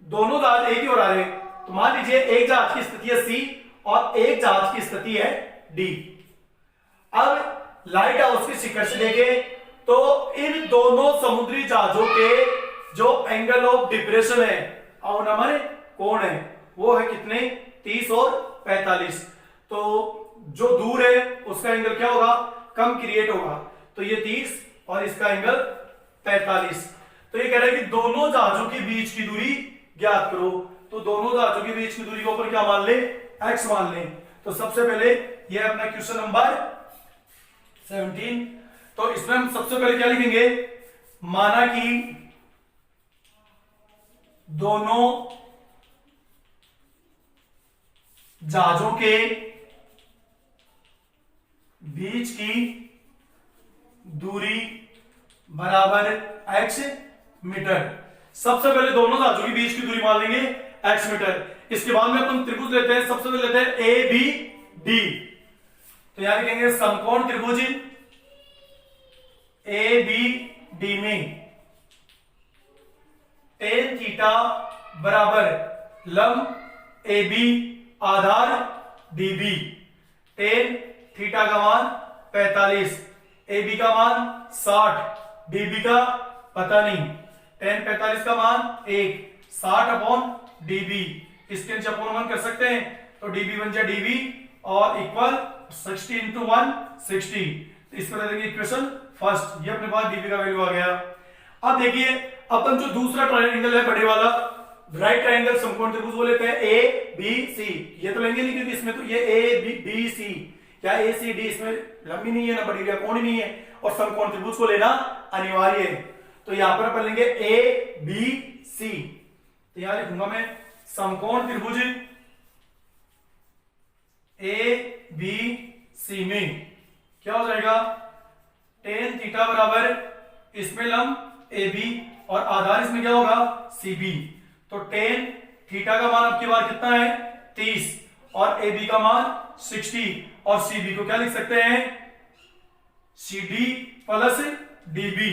दोनों जहाज एक ही ओर आ रहे हैं। तो मान लीजिए एक जहाज की स्थिति है सी और एक जहाज की स्थिति है डी। अब लाइट हाउस के शिखर से देखें तो इन दोनों समुद्री जहाजों के जो एंगल ऑफ डिप्रेशन है, और हमारे कोण है, वो है कितने, 30 और 45। तो जो दूर है उसका एंगल क्या होगा, कम क्रिएट होगा, तो ये 30 और इसका एंगल 45। तो ये कह रहा है कि दोनों जहाजों के बीच की दूरी ज्ञात करो। तो दोनों जहाजों के बीच की दूरी के ऊपर क्या मान ले, x मान ले। तो सबसे पहले ये अपना क्वेश्चन नंबर 17। तो इसमें हम सबसे पहले क्या लिखेंगे, माना कि दोनों जहाजों के बीच की दूरी बराबर x मीटर। सबसे पहले दोनों जहाजों के बीच की दूरी मान लेंगे x मीटर। इसके बाद में अपन त्रिभुज लेते हैं, सबसे पहले लेते हैं ए बी डी। तो यहां लिखेंगे समकोण त्रिभुज ए बी डी में टेन थीटा बराबर लंब ए बी आधार डी बी। टेन थीटा का मान 45, ए बी का मान 60, डी बी का पता नहीं। टेन 45 का मान 1, 60 अपॉन डी बी। इसके नीचे अपॉन 1 कर सकते हैं, तो डी बी बन जाए डी बी और इक्वल 60 इंटू 1 60। इसको ले देंगे इक्वेशन फर्स्ट। ये अपने पास डीबी का वैल्यू आ गया। अब देखिए अपन जो दूसरा ट्रायंगल है बड़े वाला राइट ट्रायंगल समकोण त्रिभुज वो लेते हैं ए बी सी। ये तो लेंगे नहीं क्योंकि इसमें तो ये ए बी सी, क्या ए सी डी इसमें लंबी नहीं है ना बड़ी कोण नहीं है, और समकोण त्रिभुज को लेना अनिवार्य है। तो यहां पर अपन लेंगे ए बी सी। तो यहां लिखूंगा मैं समकोण त्रिभुज ए बी सी में क्या हो जाएगा, टेन थीटा बराबर इसमें लंब ए बी और आधार इसमें क्या होगा सी बी। तो टेन थीटा का मान अब की बार कितना है 30 और ए बी का मान 60 और सी बी को क्या लिख सकते हैं C D plus D B.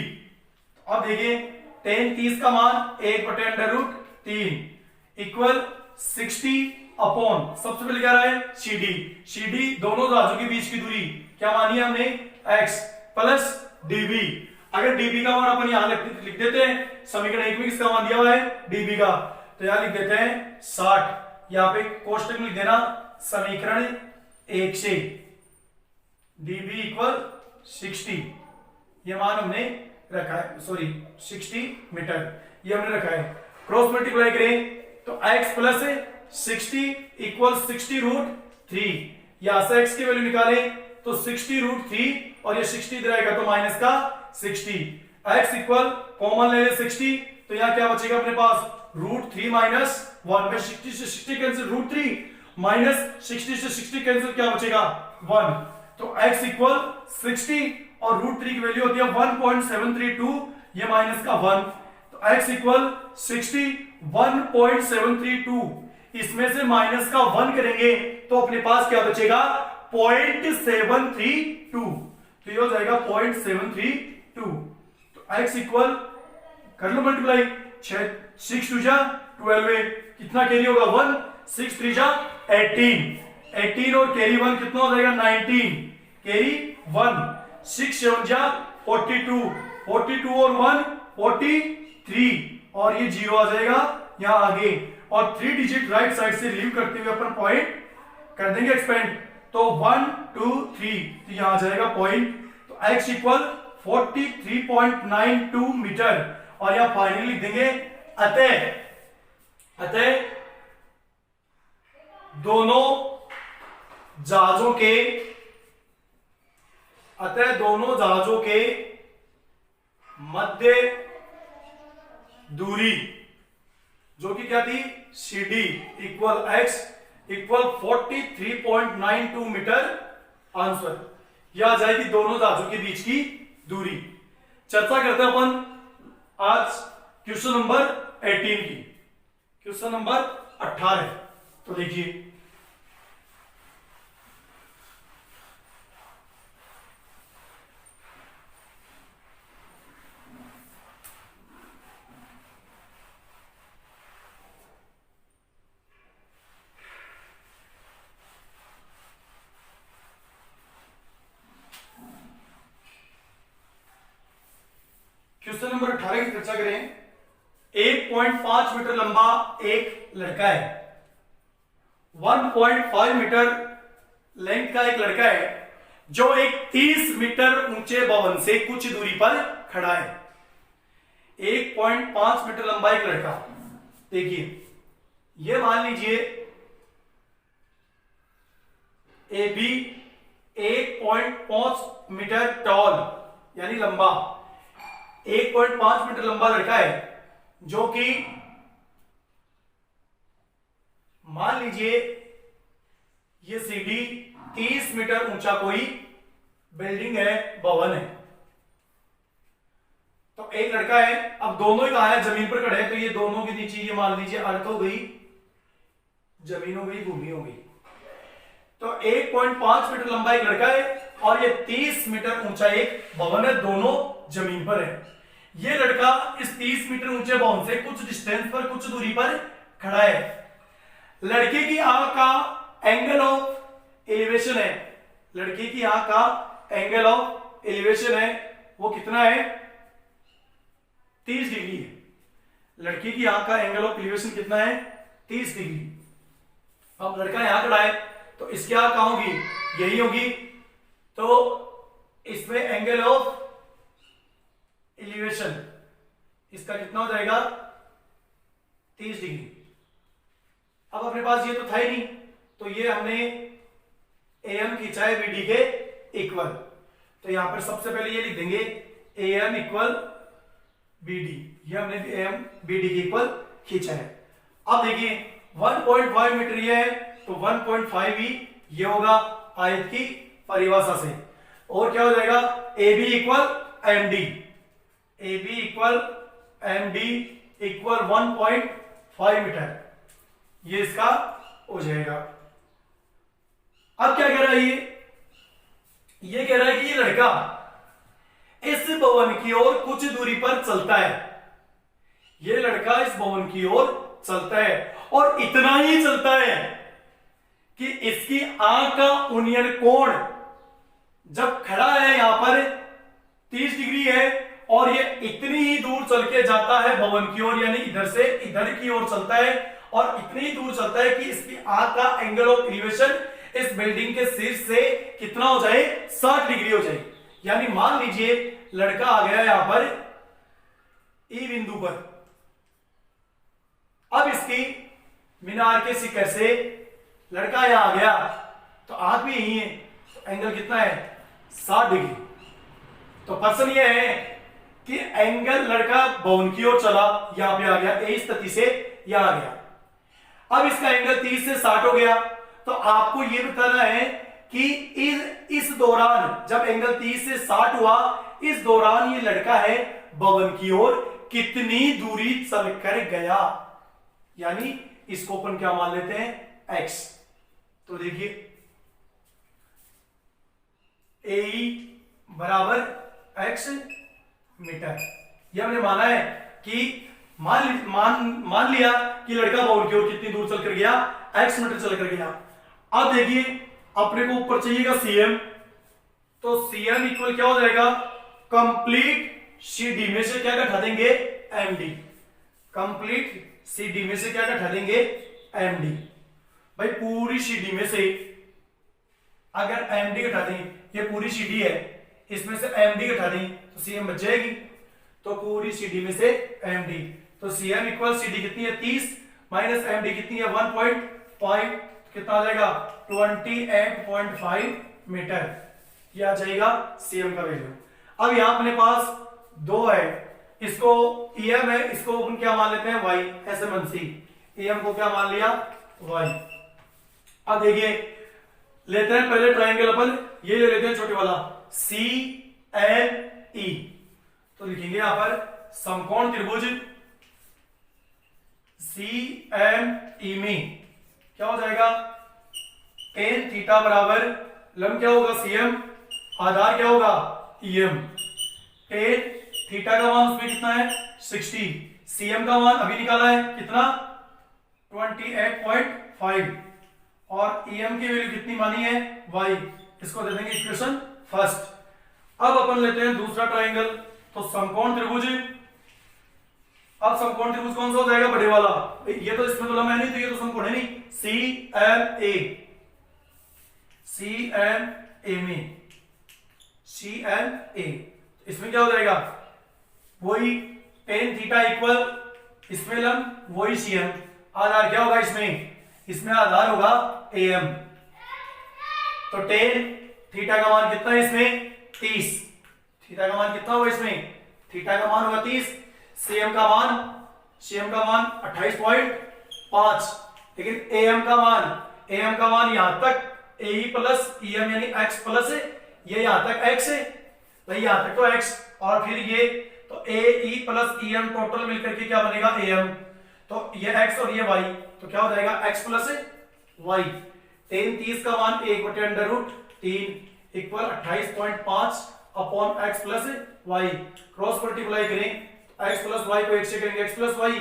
अब देखिए टेन 30 का मान 1/√3 इक्वल 60 अपॉन सबसे पहले क्या रहा है सी डी दोनों जहाजों के बीच की दूरी क्या मानी है हमने x प्लस डीबी। अगर डीबी का मान अपन यहां लिख देते हैं, समीकरण 1 में किसका मान दिया हुआ है डीबी का, तो यहां लिख देते हैं 60। यहां पे कोष्टक में लिख देना समीकरण 1 से डीबी इक्वल 60। ये मान हमने रखा है, सॉरी 60 मीटर ये हमने रखा है। क्रॉस मल्टीप्लाई करें तो x प्लस 60 इक्वल 60√3। यहां से x की वैल्यू निकालें तो 60√3 और ये 60 इधर आएगा तो माइनस का 60। x इक्वल कॉमन ले ले 60, तो यहां क्या बचेगा अपने पास √3 माइनस 1 में 60 से 60 कैंसिल √3 माइनस 60 से 60 कैंसिल क्या बचेगा 1। तो x इक्वल 60 और √3 की वैल्यू होती है 1.732, ये माइनस का 1। तो x इक्वल 60 1.732, इसमें से माइनस का 1 करेंगे तो अपने पास क्या बचेगा 0.732। तो ये हो जाएगा 0.732। तो x इक्वल कर लो मल्टीप्लाई, 6 2 जा 12, कितना कैरी होगा 1, 6 3 जा 18 और कैरी 1 कितना हो जाएगा 19, कैरी 1, 6 7 जा 42 और 1 43 और ये 0 आ जाएगा यहां आगे, और 3 डिजिट राइट साइड से लीव करते हुए अपन पॉइंट कर देंगे एक्सपेंड, तो 1 2 3 तो यहां आ जाएगा पॉइंट। तो x इक्वल 43.92 मीटर और यहां फाइनली लिख देंगे अतः दोनों जहाजों के मध्य दूरी जो कि क्या थी C D equal x equal 43.92 metre. Answer यह आ जाएगी दोनों जहाजों के बीच की दूरी। चर्चा करते हैं अपन आज क्वेश्चन नंबर 18 की। क्वेश्चन नंबर 18 तो देखिए चर्चा करें। 1.5 मीटर लंबा एक लड़का है, 1.5 मीटर लेंथ का एक लड़का है जो एक 30 मीटर ऊंचे भवन से कुछ दूरी पर खड़ा है। 1.5 मीटर लंबा एक लड़का, देखिए ये मान लीजिए ए बी 1.5 मीटर टॉल यानी लंबा, 1.5 मीटर लंबा लड़का है जो कि मान लीजिए ये सीढ़ी 30 मीटर ऊंचा कोई बिल्डिंग है, भवन है। तो एक लड़का है, अब दोनों ही कहा है जमीन पर खड़े हैं, तो ये दोनों के नीचे ये मान लीजिए अर्थ हो गई, जमीन हो गई, भूमि हो गई। तो 1.5 मीटर लंबा एक लड़का है और ये 30 मीटर ऊंचा एक भवन है, दोनों जमीन पर है। ये लड़का इस 30 मीटर ऊंचे भवन से कुछ डिस्टेंस पर, कुछ दूरी पर खड़ा है। लड़के की आंख का एंगल ऑफ एलिवेशन है, लड़के की आंख का एंगल ऑफ एलिवेशन है वो कितना है, 30 डिग्री है। लड़के की आंख का एंगल ऑफ एलिवेशन कितना है, 30 डिग्री। अब लड़का यहां खड़ा है तो इसकी आंख कहां होगी, यही होगी, तो इसमें एंगल ऑफ एलिवेशन इसका कितना हो जाएगा, 30 डिग्री। अब अपने पास ये तो था ही नहीं, तो ये हमने AM खींचा है BD के इक्वल, तो यहां पर सबसे पहले ये लिख देंगे AM इक्वल BD, ये हमने AM BD के इक्वल खींचा है। अब देखिए 1.5 मीटर ये है तो 1.5 ही ये होगा आयत की परिभाषा से, और क्या हो जाएगा AB equal MD, AB equal MD equal 1.5 metre, ये इसका हो जाएगा। अब क्या कह रहा है ये कह रहा है कि ये लड़का इस भवन की ओर कुछ दूरी पर चलता है, ये लड़का इस भवन की ओर चलता है और इतना ही चलता है कि इसकी आंख का उन्नयन कोण जब खड़ा है यहां पर 30 डिग्री है और ये इतनी ही दूर चल के जाता है भवन की ओर, यानी इधर से इधर की ओर चलता है और इतनी ही दूर चलता है कि इसकी आंख का एंगल ऑफ एलिवेशन इस बिल्डिंग के शीर्ष से कितना हो जाए, 60 डिग्री हो जाए। यानी मान लीजिए लड़का आ गया यहां पर ई बिंदु पर, अब इसकी मीनार के शिखर से लड़का यहां आ गया तो आंख भी यही है, तो एंगल कितना है, 60 डिग्री। तो प्रश्न यह है कि एंगल लड़का भवन की ओर चला, यहां पे आ गया, इस स्थिति से यहां आ गया, अब इसका एंगल 30 से 60 हो गया। तो आपको यह बताना है कि इस दौरान जब एंगल 30 से 60 हुआ, इस दौरान ये लड़का है भवन की ओर कितनी दूरी चलकर गया, यानी इसको अपन क्या मान लेते हैं, x। तो देखिए AE बराबर x मीटर, ये हमने माना है कि मान लिया कि लड़का भवन की ओर कितनी दूर चलकर गया, x मीटर चलकर गया। अब देखिए अपने को ऊपर चाहिएगा CM, तो CM इक्वल क्या हो जाएगा, कंप्लीट CD में से क्या घटा देंगे, MD, कंप्लीट CD में से क्या घटा देंगे, MD। भाई पूरी CD में से अगर MD घटा दें, ये पूरी CD है, इसमें से MD घटा दें तो CM बच जाएगी, तो पूरी CD में से MD, तो CM इक्वल CD कितनी है, 30 माइनस MD कितनी है, 1.5, कितना आ जाएगा, 28.5 मीटर, ये आ जाएगा CM का वैल्यू। अब यहां अपने पास दो है, इसको EM है, इसको अपन क्या मान लेते हैं, Y, ऐसे मनसी EM को क्या मान लिया, Y। अब देखिए लेते हैं पहले ट्रायंगल, अपन ये ले लेते हैं छोटे वाला CNE, तो लिखेंगे यहां पर समकोण त्रिभुज CNE में क्या हो जाएगा, tan थीटा बराबर लंब क्या होगा, CM, आधार क्या होगा, EM, tan थीटा का मान उसमें कितना है, 60, CM का मान अभी निकाला है कितना, 28.5, और EM की वैल्यू कितनी मानी है, Y, इसको दे देंगे इक्वेशन फर्स्ट। अब अपन लेते हैं दूसरा ट्रायंगल, तो समकोण त्रिभुज अब समकोण त्रिभुज कौन सा हो जाएगा, बड़े वाला। ये तो इसमें तो लंबा है नहीं, तो ये तो समकोण है नहीं, CMA में CMA, इसमें क्या हो जाएगा, वही tan थीटा इक्वल इसमें लंब वही CM, आधार क्या होगा इसमें आधार होगा AM। तो tan थीटा का मान कितना है इसमें 30, थीटा का मान कितना होगा इसमें, थीटा का मान होगा 30, CM का मान 28.5, लेकिन AM का मान यहां तक AE प्लस EM यानी x प्लस ये यहां तक x है भाई, यहां तक तो x और फिर ये तो AE प्लस EM टोटल मिलकर के क्या बनेगा AM, तो ये x और ये y, तो क्या हो जाएगा x प्लस y। tan 30 का मान 1/√3 equal 28.5 upon x plus y, cross multiply करें x प्लस y को 1 से करेंगे x प्लस y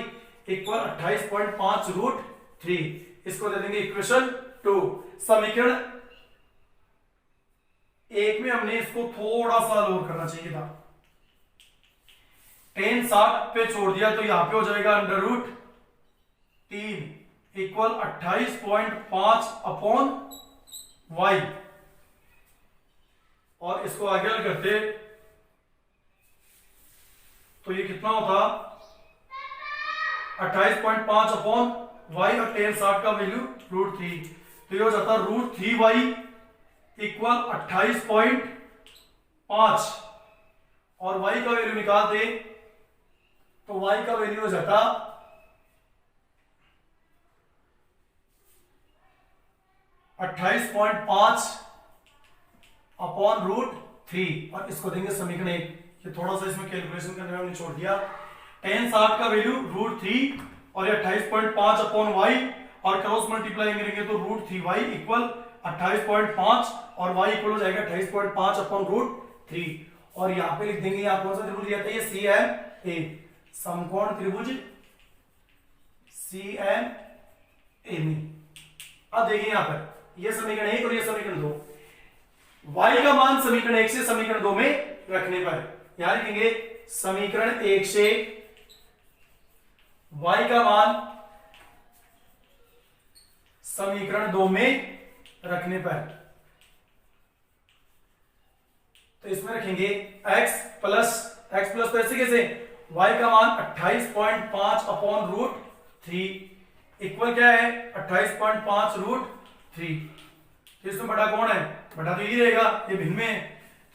इक्वल 28.5√3, इसको दे देंगे इक्वेशन 2। समीकरण 1 में हमने इसको थोड़ा सा लोड करना चाहिए था, tan 60 पे छोड़ दिया तो यहां पे हो जाएगा √3 इक्वल 28.5 अपॉन y, और इसको आगे हल करते तो ये कितना होता 28.5 अपॉन y और tan 60 का वैल्यू √3, तो ये हो जाता √3y इक्वल 28.5, और y का वैल्यू निकाल दे तो y का वैल्यू हो जाता 28.5 अपॉन √3, और इसको देंगे समीकरण 1। ये थोड़ा सा इसमें कैलकुलेशन करने में हमने छोड़ दिया, tan 60 का वैल्यू √3 और ये 28.5 अपॉन y, और क्रॉस मल्टीप्लाई करेंगे तो √3y इक्वल 28.5 और y इक्वल हो जाएगा 28.5 अपॉन √3, और यहां पे लिख देंगे यहां कौन सा त्रिभुज लिया था, ये CMA, समकोण त्रिभुज CMA में। अब देखिए यहां पर ये समीकरण 1 और ये समीकरण 2, y का मान समीकरण 1 से समीकरण 2 में रखने पर यहां लिखेंगे समीकरण 1 से y का मान समीकरण 2 में रखने पर, तो इसमें रखेंगे x प्लस तो ऐसे कैसे, y का मान 28.5 अपॉन √3 इक्वल क्या है 28.5 √3, तो इसमें बड़ा कौन है, बड़ा तो यही रहेगा, ये भिन्न में है,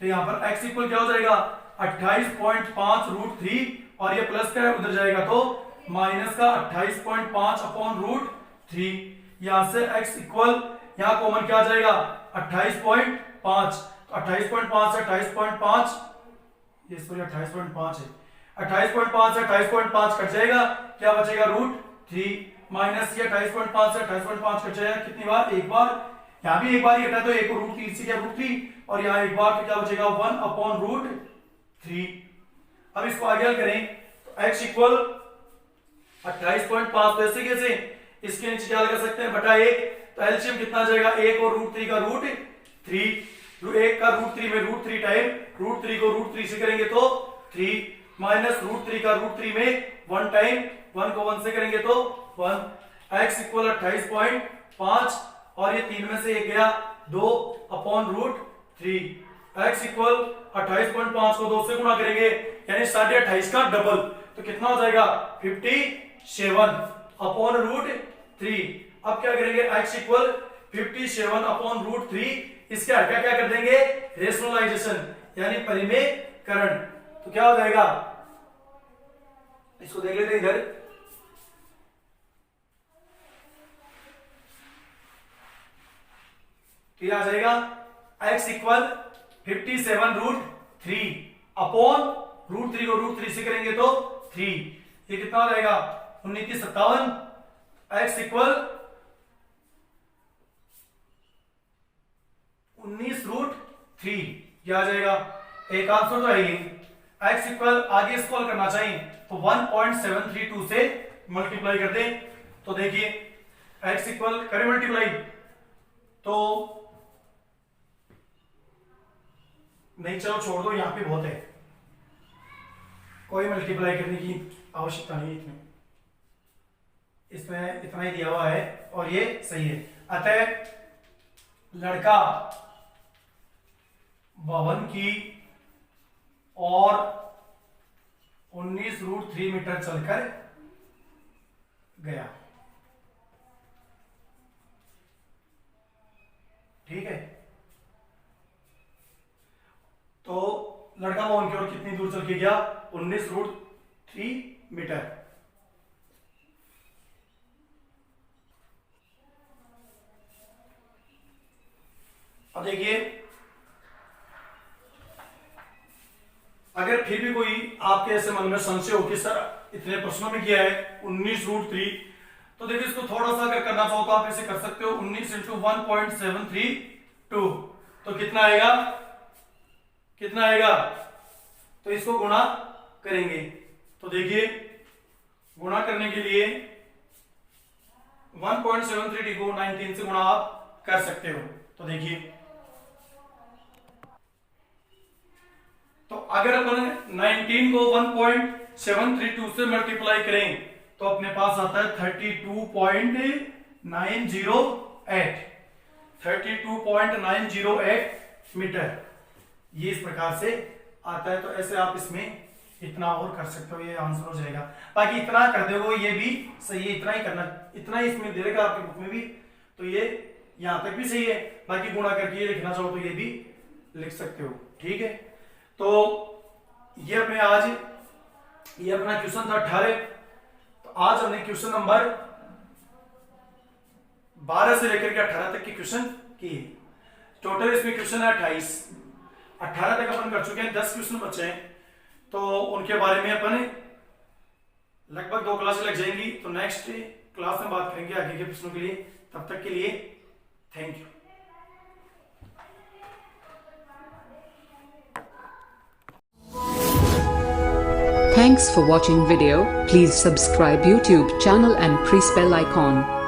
तो यहां पर x इक्वल क्या हो जाएगा 28.5 √3, और ये प्लस क्या है उधर जाएगा तो माइनस का 28.5 अपॉन √3, यहां से x इक्वल यहां कॉमन क्या आ जाएगा 28.5, तो 28.5 से 28.5, ये सॉरी 28.5 है, 28.5 से 28.5 कट जाएगा, क्या बचेगा √3 माइनस ये 28.5 से 28.5 कट जाएगा कितनी बार, एक बार, यहां भी एक बार ही हटा तो एक को √3 से क्या √3, और यहां एक बार तो क्या बचेगा 1 अपॉन √3। अब इसको आगे हल करें तो x इक्वल 28.5, तो ऐसे कैसे, इसके नीचे क्या लगा सकते हैं बटा 1, तो एलसीएम कितना आ जाएगा 1 और √3 का √3, 1 का √3 में √3 टाइम, √3 को √3 से करेंगे तो 3 माइनस √3 का √3 में 1 टाइम, 1 को 1 से करेंगे तो 1, x इक्वल 28.5 और ये 3 में से 1 गया 2 अपॉन √3, x इक्वल 28.5 को 2 से गुणा करेंगे यानी 28.5 का डबल, तो कितना हो जाएगा 57 अपॉन √3। अब क्या करेंगे x इक्वल 57 अपॉन √3, इसके हटा क्या कर देंगे रेशनलाइजेशन यानी परिमेयकरण, तो क्या हो जाएगा, इसको देख लेते हैं इधर, क्या आ जाएगा x इक्वल 57√3 अपॉन √3 को √3 से करेंगे तो 3, ये कितना हो जाएगा 1957, x इक्वल 19√3, ये आ जाएगा, एक आंसर तो है ही, x इक्वल आगे इसको करना चाहिए तो 1.732 से मल्टीप्लाई कर दें, तो देखिए x इक्वल करें मल्टीप्लाई तो नहीं, चलो छोड़ दो, यहां पे बहुत है, कोई मल्टीप्लाई करने की आवश्यकता नहीं है इसमें इतना ही दिया हुआ है और ये सही है। अतः लड़का 52 की और 19√3 मीटर चलकर गया। ठीक है, तो लड़का 52 की ओर कितनी दूर चल के गया? 19√3 मीटर। अब देखिए, अगर फिर भी कोई आपके ऐसे मन में संशय हो कि सर इतने प्रश्नों में किया है 19√3, तो देखिए इसको थोड़ा सा अगर करना चाहो तो आप ऐसे कर सकते हो। 19 × 1.732 तो कितना आएगा? कितना आएगा? तो इसको गुणा करेंगे। तो देखिए, गुणा करने के लिए 1.73 को 19 से गुणा आप कर सकते हो। तो देखिए, तो अगर अपन 19 को 1.732 से मल्टीप्लाई करें तो अपने पास आता है 32.908 मीटर। ये इस प्रकार से आता है। तो ऐसे आप इसमें इतना और कर सकते हो, ये आंसर हो जाएगा। बाकी इतना कर दोगे ये भी सही है, इतना ही करना, इतना ही इसमें दे देगा आपकी बुक में भी, तो ये यहां तक भी सही है। बाकी गुणा करके ये लिखना चाहो तो ये भी लिख सकते हो। ठीक है, तो ये अपने आज ये अपना क्वेश्चन था 18। तो आज हमने क्वेश्चन नंबर 12 से लेकर के 18 तक के क्वेश्चन किए। टोटल इसमें क्वेश्चन है 28। 18 तक अपन कर चुके हैं, 10 क्वेश्चन बचे हैं। तो उनके बारे में अपन लगभग 2 क्लासें लग जाएंगी। तो नेक्स्ट क्लास में बात करेंगे आगे के प्रश्नों के लिए। तब तक के लिए thank you. Thanks for watching video. Please subscribe YouTube channel and press bell icon.